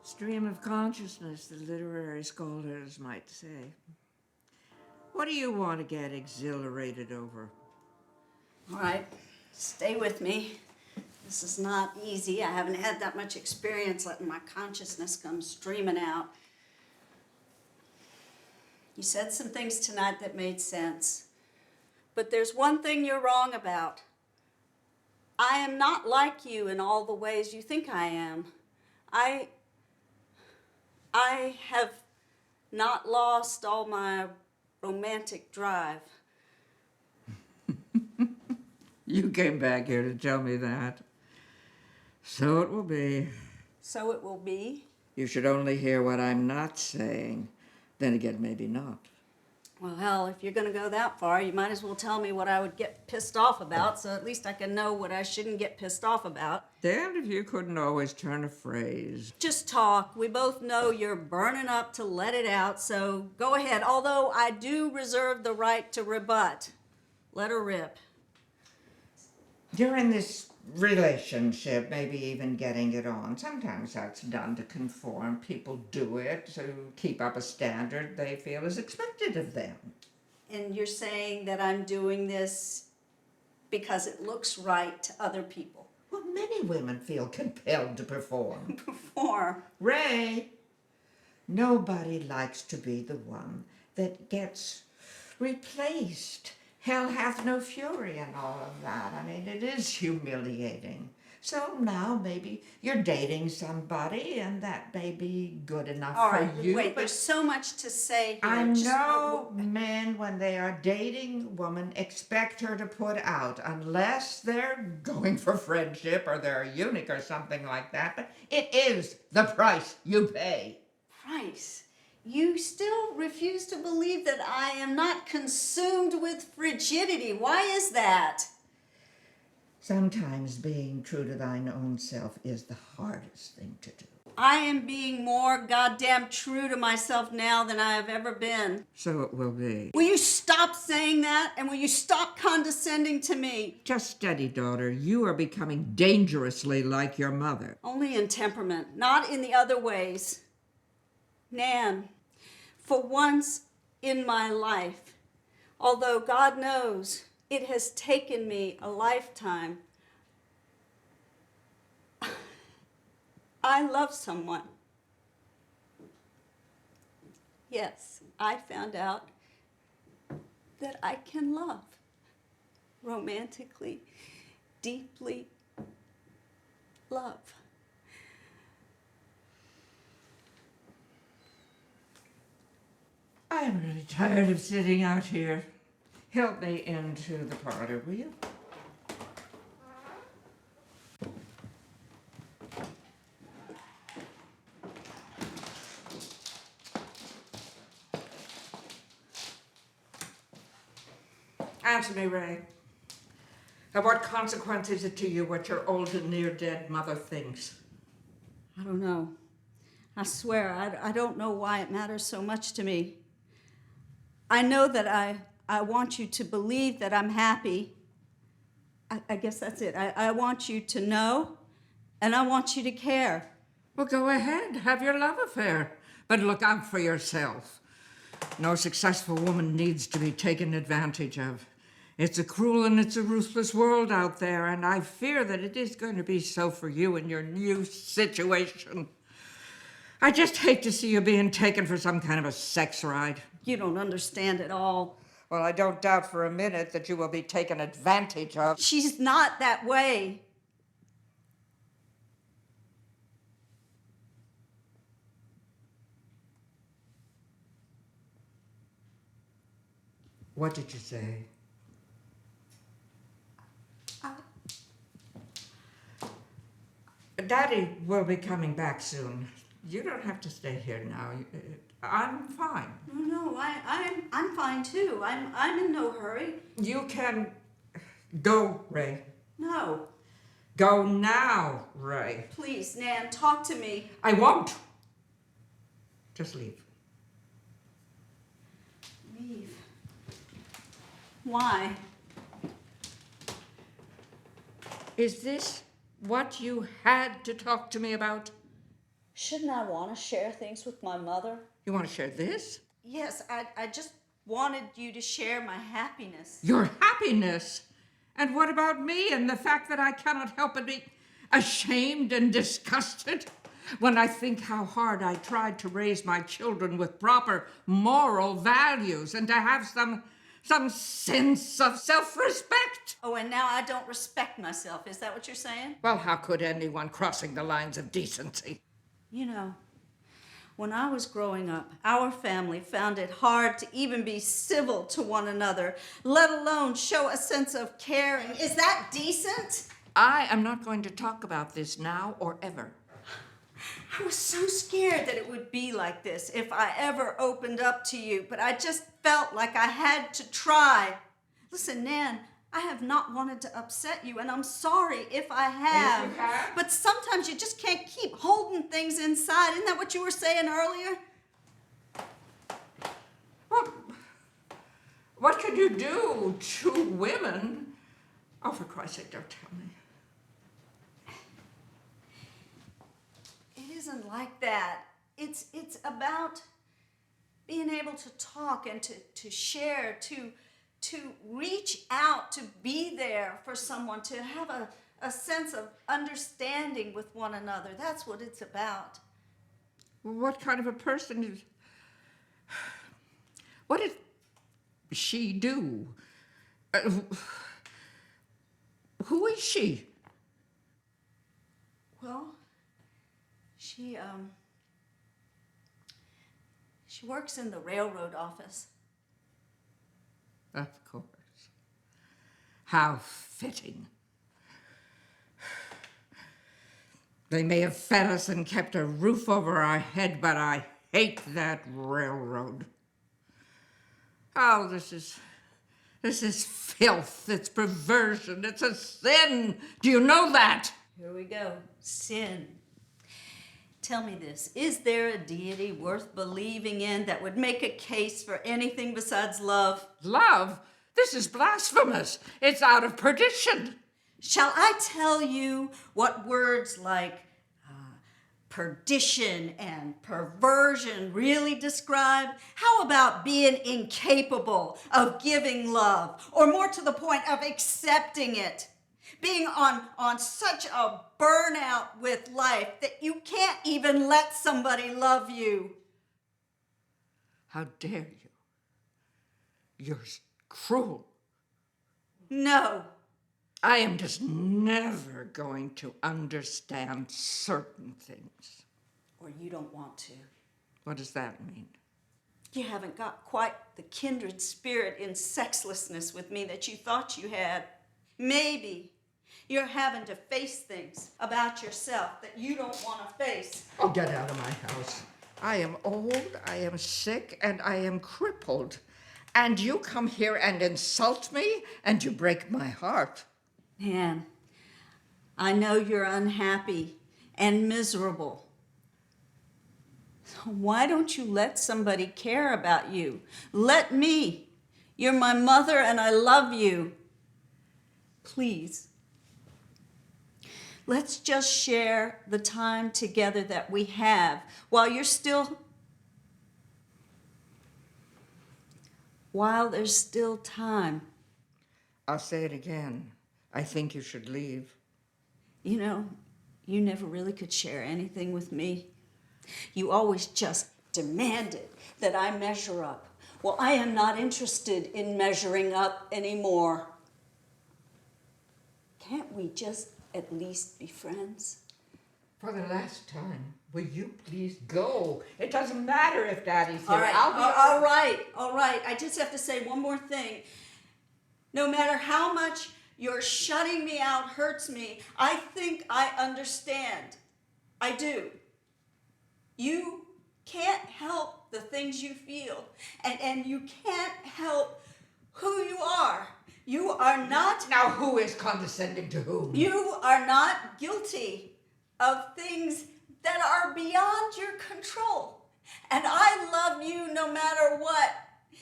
Stream of consciousness, the literary scholars might say. What do you want to get exhilarated over? All right, stay with me. This is not easy. I haven't had that much experience letting my consciousness come streaming out. You said some things tonight that made sense. But there's one thing you're wrong about. I am not like you in all the ways you think I am. I have not lost all my romantic drive. You came back here to tell me that. So it will be. So it will be. You should only hear what I'm not saying. Then again, maybe not. Well, hell, if you're going to go that far, you might as well tell me what I would get pissed off about, so at least I can know what I shouldn't get pissed off about. Damned if you couldn't always turn a phrase. Just talk. We both know you're burning up to let it out, so go ahead. Although I do reserve the right to rebut. Let her rip. You're in this relationship, maybe even getting it on. Sometimes that's done to conform. People do it to keep up a standard they feel is expected of them. And you're saying that I'm doing this because it looks right to other people. Well, many women feel compelled to perform. Perform. Ray, nobody likes to be the one that gets replaced. Hell hath no fury and all of that. I mean, it is humiliating. So now maybe you're dating somebody and that may be good enough All for right, you. wait, but there's so much to say here. I Just- know men, when they are dating a woman, expect her to put out, unless they're going for friendship or they're a eunuch or something like that. But it is the price you pay. Price. You still refuse to believe that I am not consumed with frigidity. Why is that? Sometimes being true to thine own self is the hardest thing to do. I am being more goddamn true to myself now than I have ever been. So it will be. Will you stop saying that? And will you stop condescending to me? Just steady, daughter. You are becoming dangerously like your mother. Only in temperament, not in the other ways. Nan, for once in my life, although God knows it has taken me a lifetime, I love someone. Yes, I found out that I can love romantically, deeply love. I'm really tired of sitting out here. Help me into the parlor, will you? Answer me, Ray. And what consequence is it to you what your old and near-dead mother thinks? I don't know. I swear, I don't know why it matters so much to me. I know that I want you to believe that I'm happy. I guess that's it. I want you to know, and I want you to care. Well, go ahead. Have your love affair. But look out for yourself. No successful woman needs to be taken advantage of. It's a cruel and it's a ruthless world out there, and I fear that it is going to be so for you in your new situation. I just hate to see you being taken for some kind of a sex ride. You don't understand at all. Well, I don't doubt for a minute that you will be taken advantage of. She's not that way. What did you say? Daddy will be coming back soon. You don't have to stay here now. I'm fine. No, I'm fine too. I'm in no hurry. You can go, Ray. No. Go now, Ray. Please, Nan, talk to me. I won't. Just leave. Leave. Why? Is this what you had to talk to me about? Shouldn't I want to share things with my mother? You want to share this? Yes, I just wanted you to share my happiness. Your happiness? And what about me and the fact that I cannot help but be ashamed and disgusted when I think how hard I tried to raise my children with proper moral values and to have some sense of self-respect? Oh, and now I don't respect myself. Is that what you're saying? Well, how could anyone crossing the lines of decency? You know, when I was growing up, our family found it hard to even be civil to one another, let alone show a sense of caring. Is that decent? I am not going to talk about this now or ever. I was so scared that it would be like this if I ever opened up to you, but I just felt like I had to try. Listen, Nan, I have not wanted to upset you, and I'm sorry if I have. Yes, you have. But sometimes you just can't keep holding things inside. Isn't that what you were saying earlier? Well, what could you do to women? Oh, for Christ's sake, don't tell me. It isn't like that. It's about being able to talk and to share, to reach out, to be there for someone, to have a sense of understanding with one another. That's what it's about. What kind of a person is... What did she do? Who is she? Well, she works in the railroad office. Of course. How fitting. They may have fed us and kept a roof over our head, but I hate that railroad. Oh, this is filth. It's perversion. It's a sin. Do you know that? Here we go. Sin. Tell me this. Is there a deity worth believing in that would make a case for anything besides love? Love? This is blasphemous. It's out of perdition. Shall I tell you what words like perdition and perversion really describe? How about being incapable of giving love, or more to the point, of accepting it? Being on such a burnout with life that you can't even let somebody love you. How dare you? You're cruel. No. I am just never going to understand certain things. Or you don't want to. What does that mean? You haven't got quite the kindred spirit in sexlessness with me that you thought you had. Maybe you're having to face things about yourself that you don't want to face. Oh, get out of my house. I am old, I am sick, and I am crippled. And you come here and insult me, and you break my heart. Nan, I know you're unhappy and miserable. So why don't you let somebody care about you? Let me. You're my mother and I love you. Please. Let's just share the time together that we have while there's still time. I'll say it again. I think you should leave. You know, you never really could share anything with me. You always just demanded that I measure up. Well, I am not interested in measuring up anymore. Can't we just at least be friends? For the last time, will you please go? It doesn't matter if Daddy's here. All right, all right. I just have to say one more thing. No matter how much your shutting me out hurts me, I think I understand. I do. You can't help the things you feel, and you can't help who you are. You are not... Now who is condescending to whom? You are not guilty of things that are beyond your control. And I love you no matter what.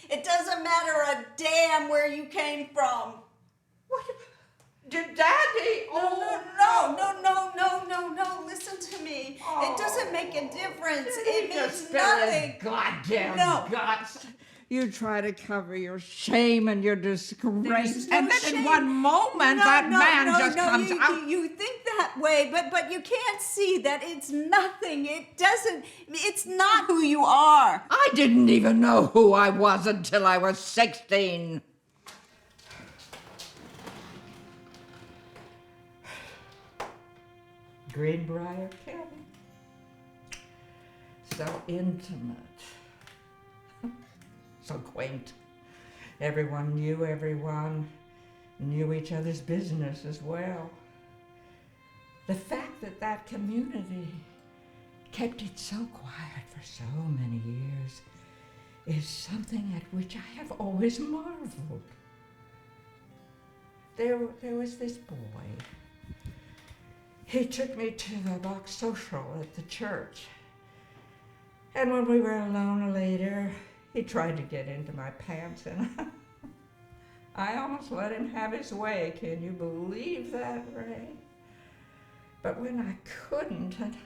It doesn't matter a damn where you came from. What? Did Daddy? No. Listen to me. It doesn't make a difference. It means nothing. Goddamn No. guts. You try to cover your shame and your disgrace, There's no and then shame. in one moment that man just comes out. You think that way, but you can't see that it's nothing. It's not who you are. I didn't even know who I was until I was 16. Greenbrier County. So intimate. So quaint. Everyone knew each other's business as well. The fact that that community kept it so quiet for so many years is something at which I have always marveled. There was this boy. He took me to the box social at the church. And when we were alone later, he tried to get into my pants, and I almost let him have his way. Can you believe that, Ray? But when I couldn't, and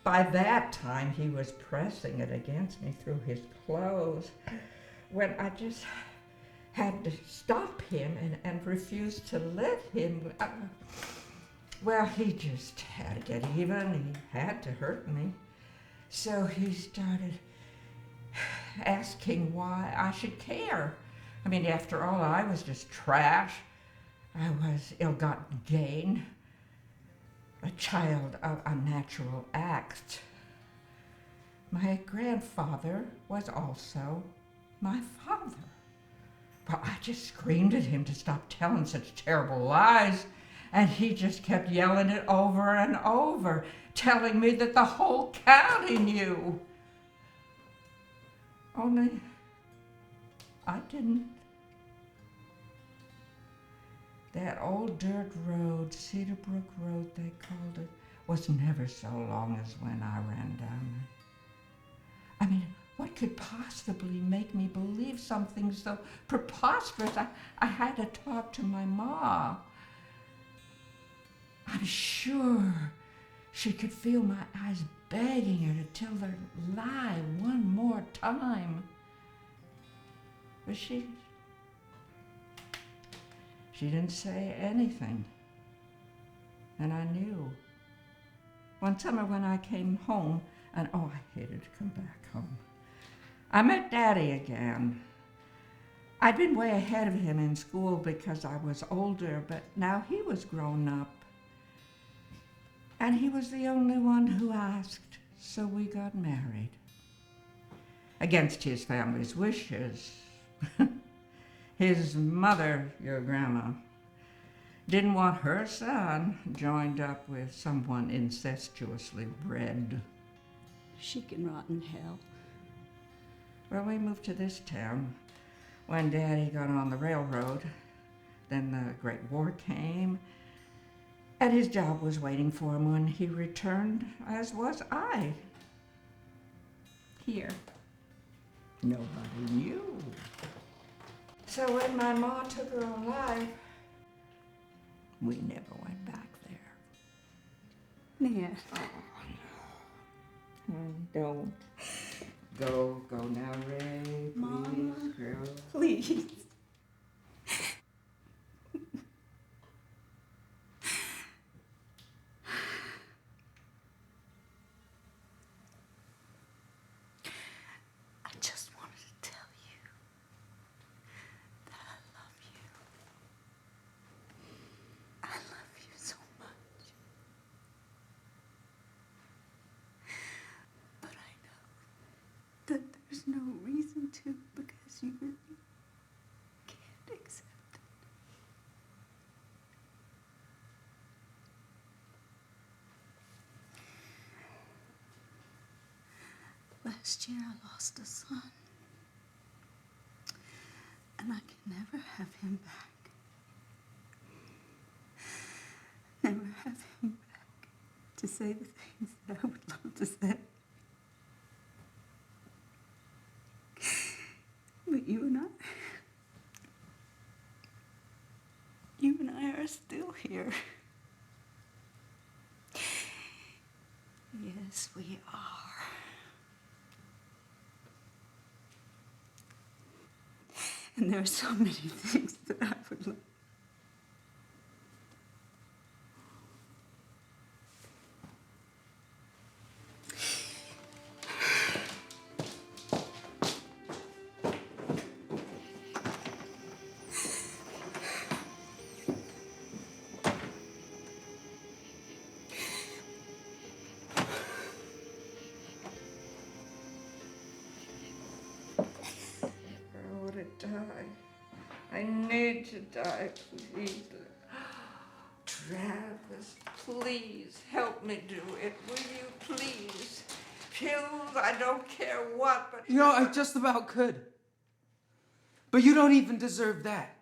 by that time he was pressing it against me through his clothes, when I just had to stop him and refused to let him, well, he just had to get even. He had to hurt me. So he started asking why I should care. I mean, after all, I was just trash. I was ill-gotten gain, a child of unnatural acts. My grandfather was also my father. Well, I just screamed at him to stop telling such terrible lies, and he just kept yelling it over and over, telling me that the whole county knew. Only I didn't. That old dirt road, Cedar Brook Road they called it, was never so long as when I ran down there. I mean, what could possibly make me believe something so preposterous? I had to talk to my ma. I'm sure she could feel my eyes begging her to tell the lie one more time. But she didn't say anything. And I knew. One summer when I came home, and oh, I hated to come back home, I met Daddy again. I'd been way ahead of him in school because I was older, but now he was grown up. And he was the only one who asked, so we got married. Against his family's wishes. His mother, your grandma, didn't want her son joined up with someone incestuously bred. She can rot in hell. Well, we moved to this town. when Daddy got on the railroad. Then the Great War came, and his job was waiting for him when he returned, as was I. Here. Nobody knew. So when my ma took her own life, we never went back there. Nan. Don't. Go now, Ray. Please, Mama. girl. Please. I just wanted to tell you that I love you. I love you so much. But I know that there's no reason to because you really can't accept it. Last year I lost a son, and I can never have him back. Never have him back to say the things that I would love to say. But you and I are still here. Yes, we are. And there are so many things that I would love. I want to die. I need to die, please. Travis, please help me do it. Will you please? Pills, I don't care what, but... You know, I just about could. But you don't even deserve that.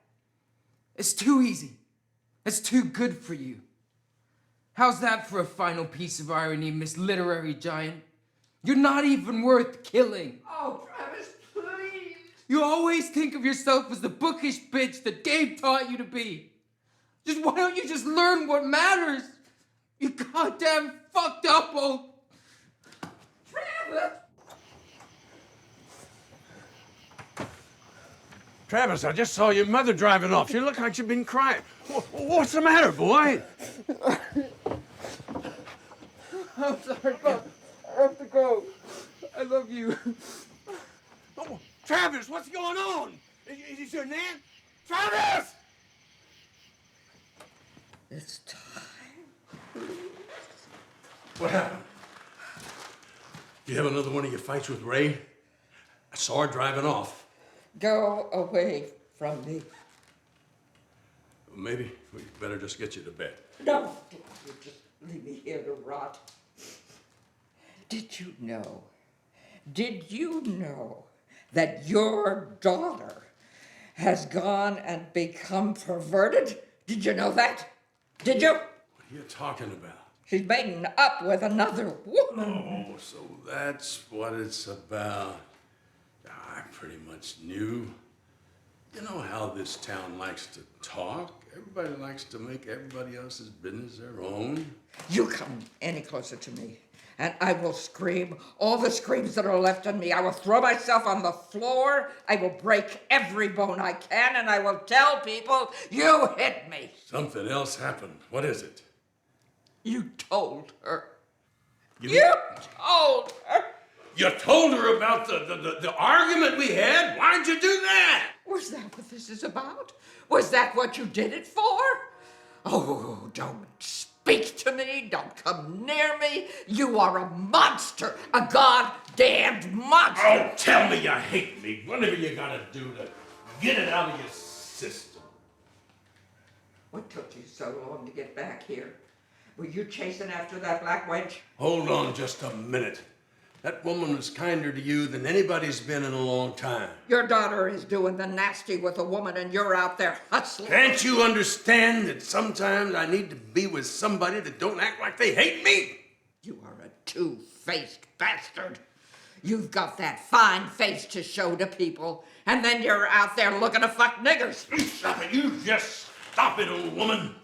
It's too easy. It's too good for you. How's that for a final piece of irony, Miss Literary Giant? You're not even worth killing. Oh, Travis, please. You always think of yourself as the bookish bitch that Dave taught you to be. Just why don't you just learn what matters? You goddamn fucked up old... Travis! Travis, I just saw your mother driving off. She looked like she'd been crying. What's the matter, boy? I'm sorry, Pop. I have to go. I love you. Oh, Travis, what's going on? Is your Nan? Travis! It's time. What happened? You have another one of your fights with Ray? I saw her driving off. Go away from me. Maybe we better just get you to bed. No, you just leave me here to rot. Did you know that your daughter has gone and become perverted? Did you know that? Did you? What are you talking about? She's making up with another woman. Oh, so that's what it's about. I pretty much knew. You know how this town likes to talk? Everybody likes to make everybody else's business their own. You come any closer to me, and I will scream all the screams that are left in me. I will throw myself on the floor. I will break every bone I can, and I will tell people, you hit me. Something else happened. What is it? You told her. You told her. You told her about the argument we had? Why'd you do that? Was that what this is about? Was that what you did it for? Oh, don't speak to me. Don't come near me. You are a monster. A goddamned monster. Oh, tell me you hate me. Whatever you gotta do to get it out of your system. What took you so long to get back here? Were you chasing after that black wench? Hold on just a minute. That woman was kinder to you than anybody's been in a long time. Your daughter is doing the nasty with a woman and you're out there hustling. Can't you understand that sometimes I need to be with somebody that don't act like they hate me? You are a two-faced bastard. You've got that fine face to show to people, and then you're out there looking to fuck niggers. Stop it. You just stop it, old woman.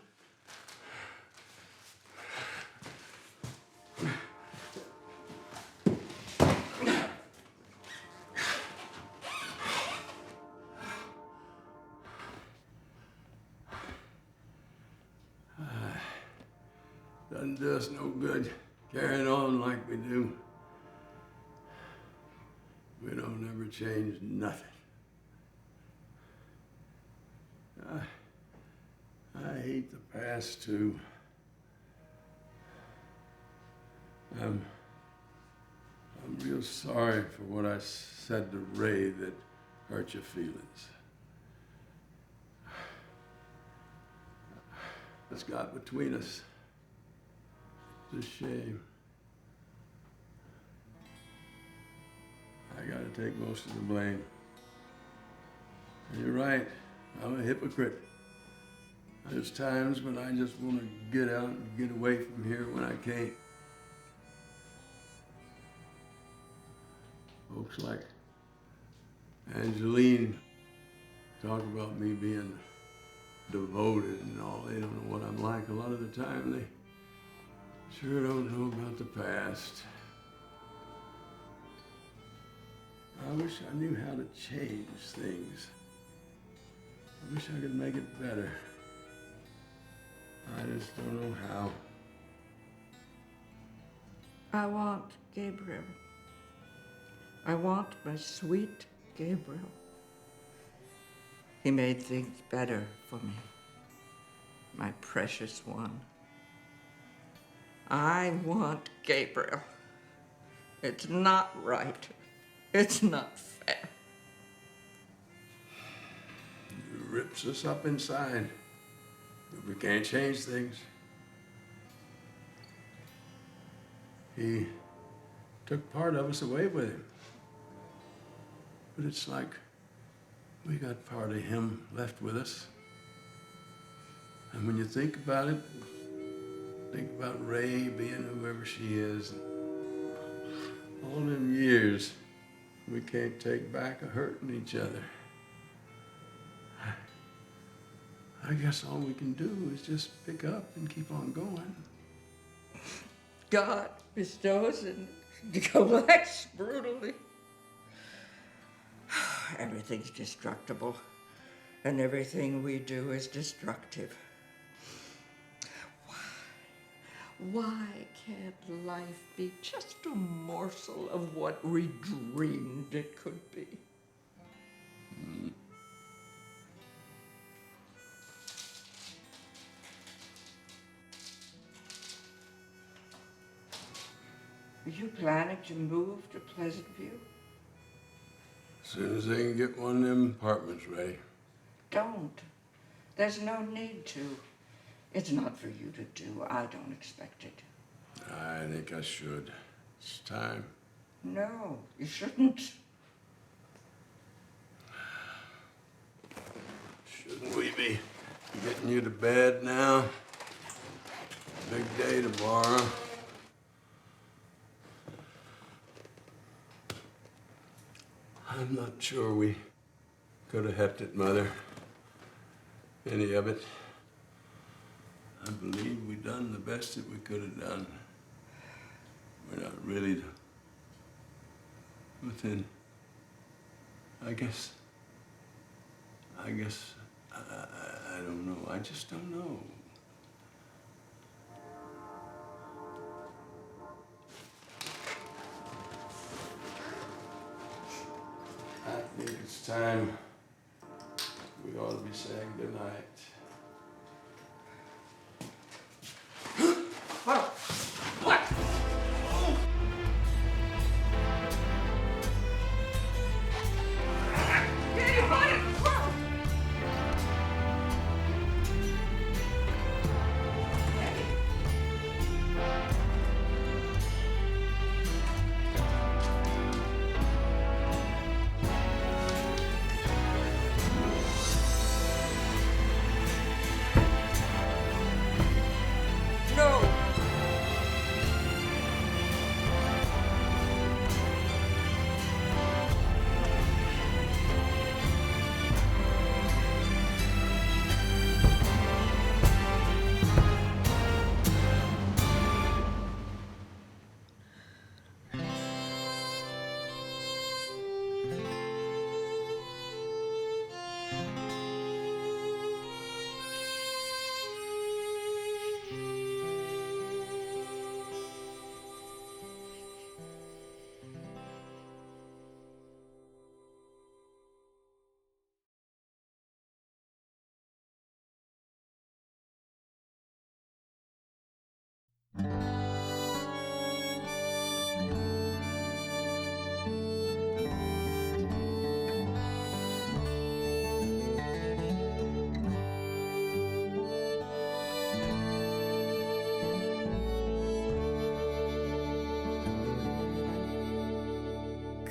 Doesn't do us no good carrying on like we do. We don't ever change nothing. I hate the past too. I'm real sorry for what I said to Ray that hurt your feelings. What's got between us? It's a shame. I gotta take most of the blame. And you're right, I'm a hypocrite. There's times when I just want to get out and get away from here when I can't. Folks like Angeline talk about me being devoted and all. They don't know what I'm like a lot of the time. They sure don't know about the past. I wish I knew how to change things. I wish I could make it better. I just don't know how. I want Gabriel. I want my sweet Gabriel. He made things better for me, my precious one. I want Gabriel. It's not right. It's not fair. He rips us up inside. But we can't change things. He took part of us away with him. But it's like we got part of him left with us. And when you think about it, think about Ray being whoever she is. All them years, we can't take back a hurting each other. I guess all we can do is just pick up and keep on going. God bestows and collects brutally. Everything's destructible, and everything we do is destructive. Why can't life be just a morsel of what we dreamed it could be? Are you planning to move to Pleasant View? As soon as they can get one of them apartments, Ray. Don't. There's no need to. It's not for you to do. I don't expect it. I think I should. It's time. No, you shouldn't. Shouldn't we be getting you to bed now? Big day tomorrow. I'm not sure we could have helped it, Mother. Any of it. I believe we done the best that we could have done. We're not really. But then, I guess, I don't know. I just don't know. I think it's time we ought to be saying goodnight. What?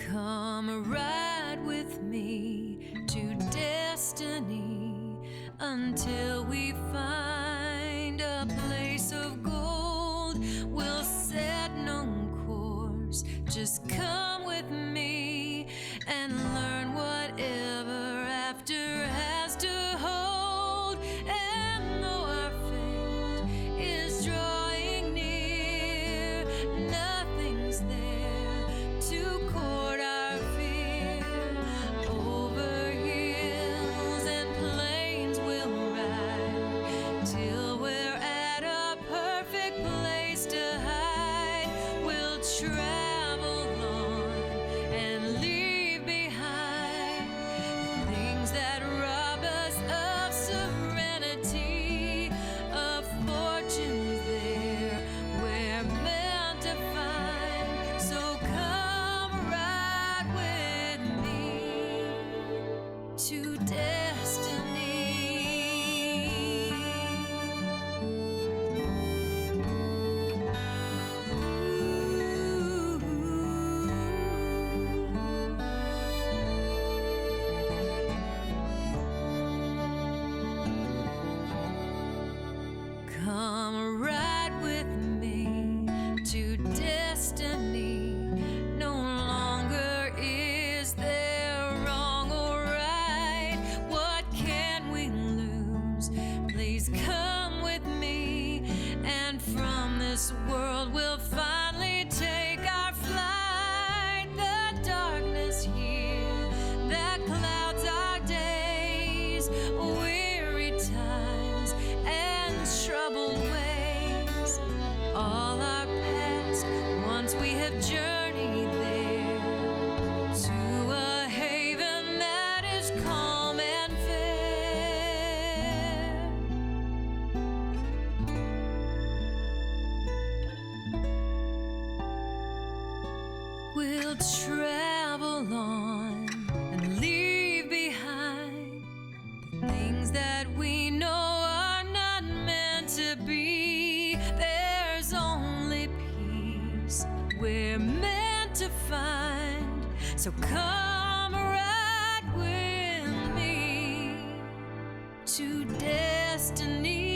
Come ride with me to destiny until we find a place of gold. We'll set no course, just come with me and learn whatever after has to hold. And though our fate is drawing near, nothing's there to court our fear. Over hills and plains we'll ride till we're at a perfect place to hide. We'll travel on and leave behind things that rob us of serenity, of fortunes there we're meant to find. So come ride with me to destiny. Come ride with me to destiny. No longer is there wrong or right. What can we lose? Please come with me, and from this world we'll finally take our flight. The darkness here that clouds our days, weary times and troubled ways, all our past once we have journeyed there to a haven that is calm and fair. We'll travel on and leave behind the things that we know are not meant to be. There's only peace we're meant to find. So come ride with me to destiny.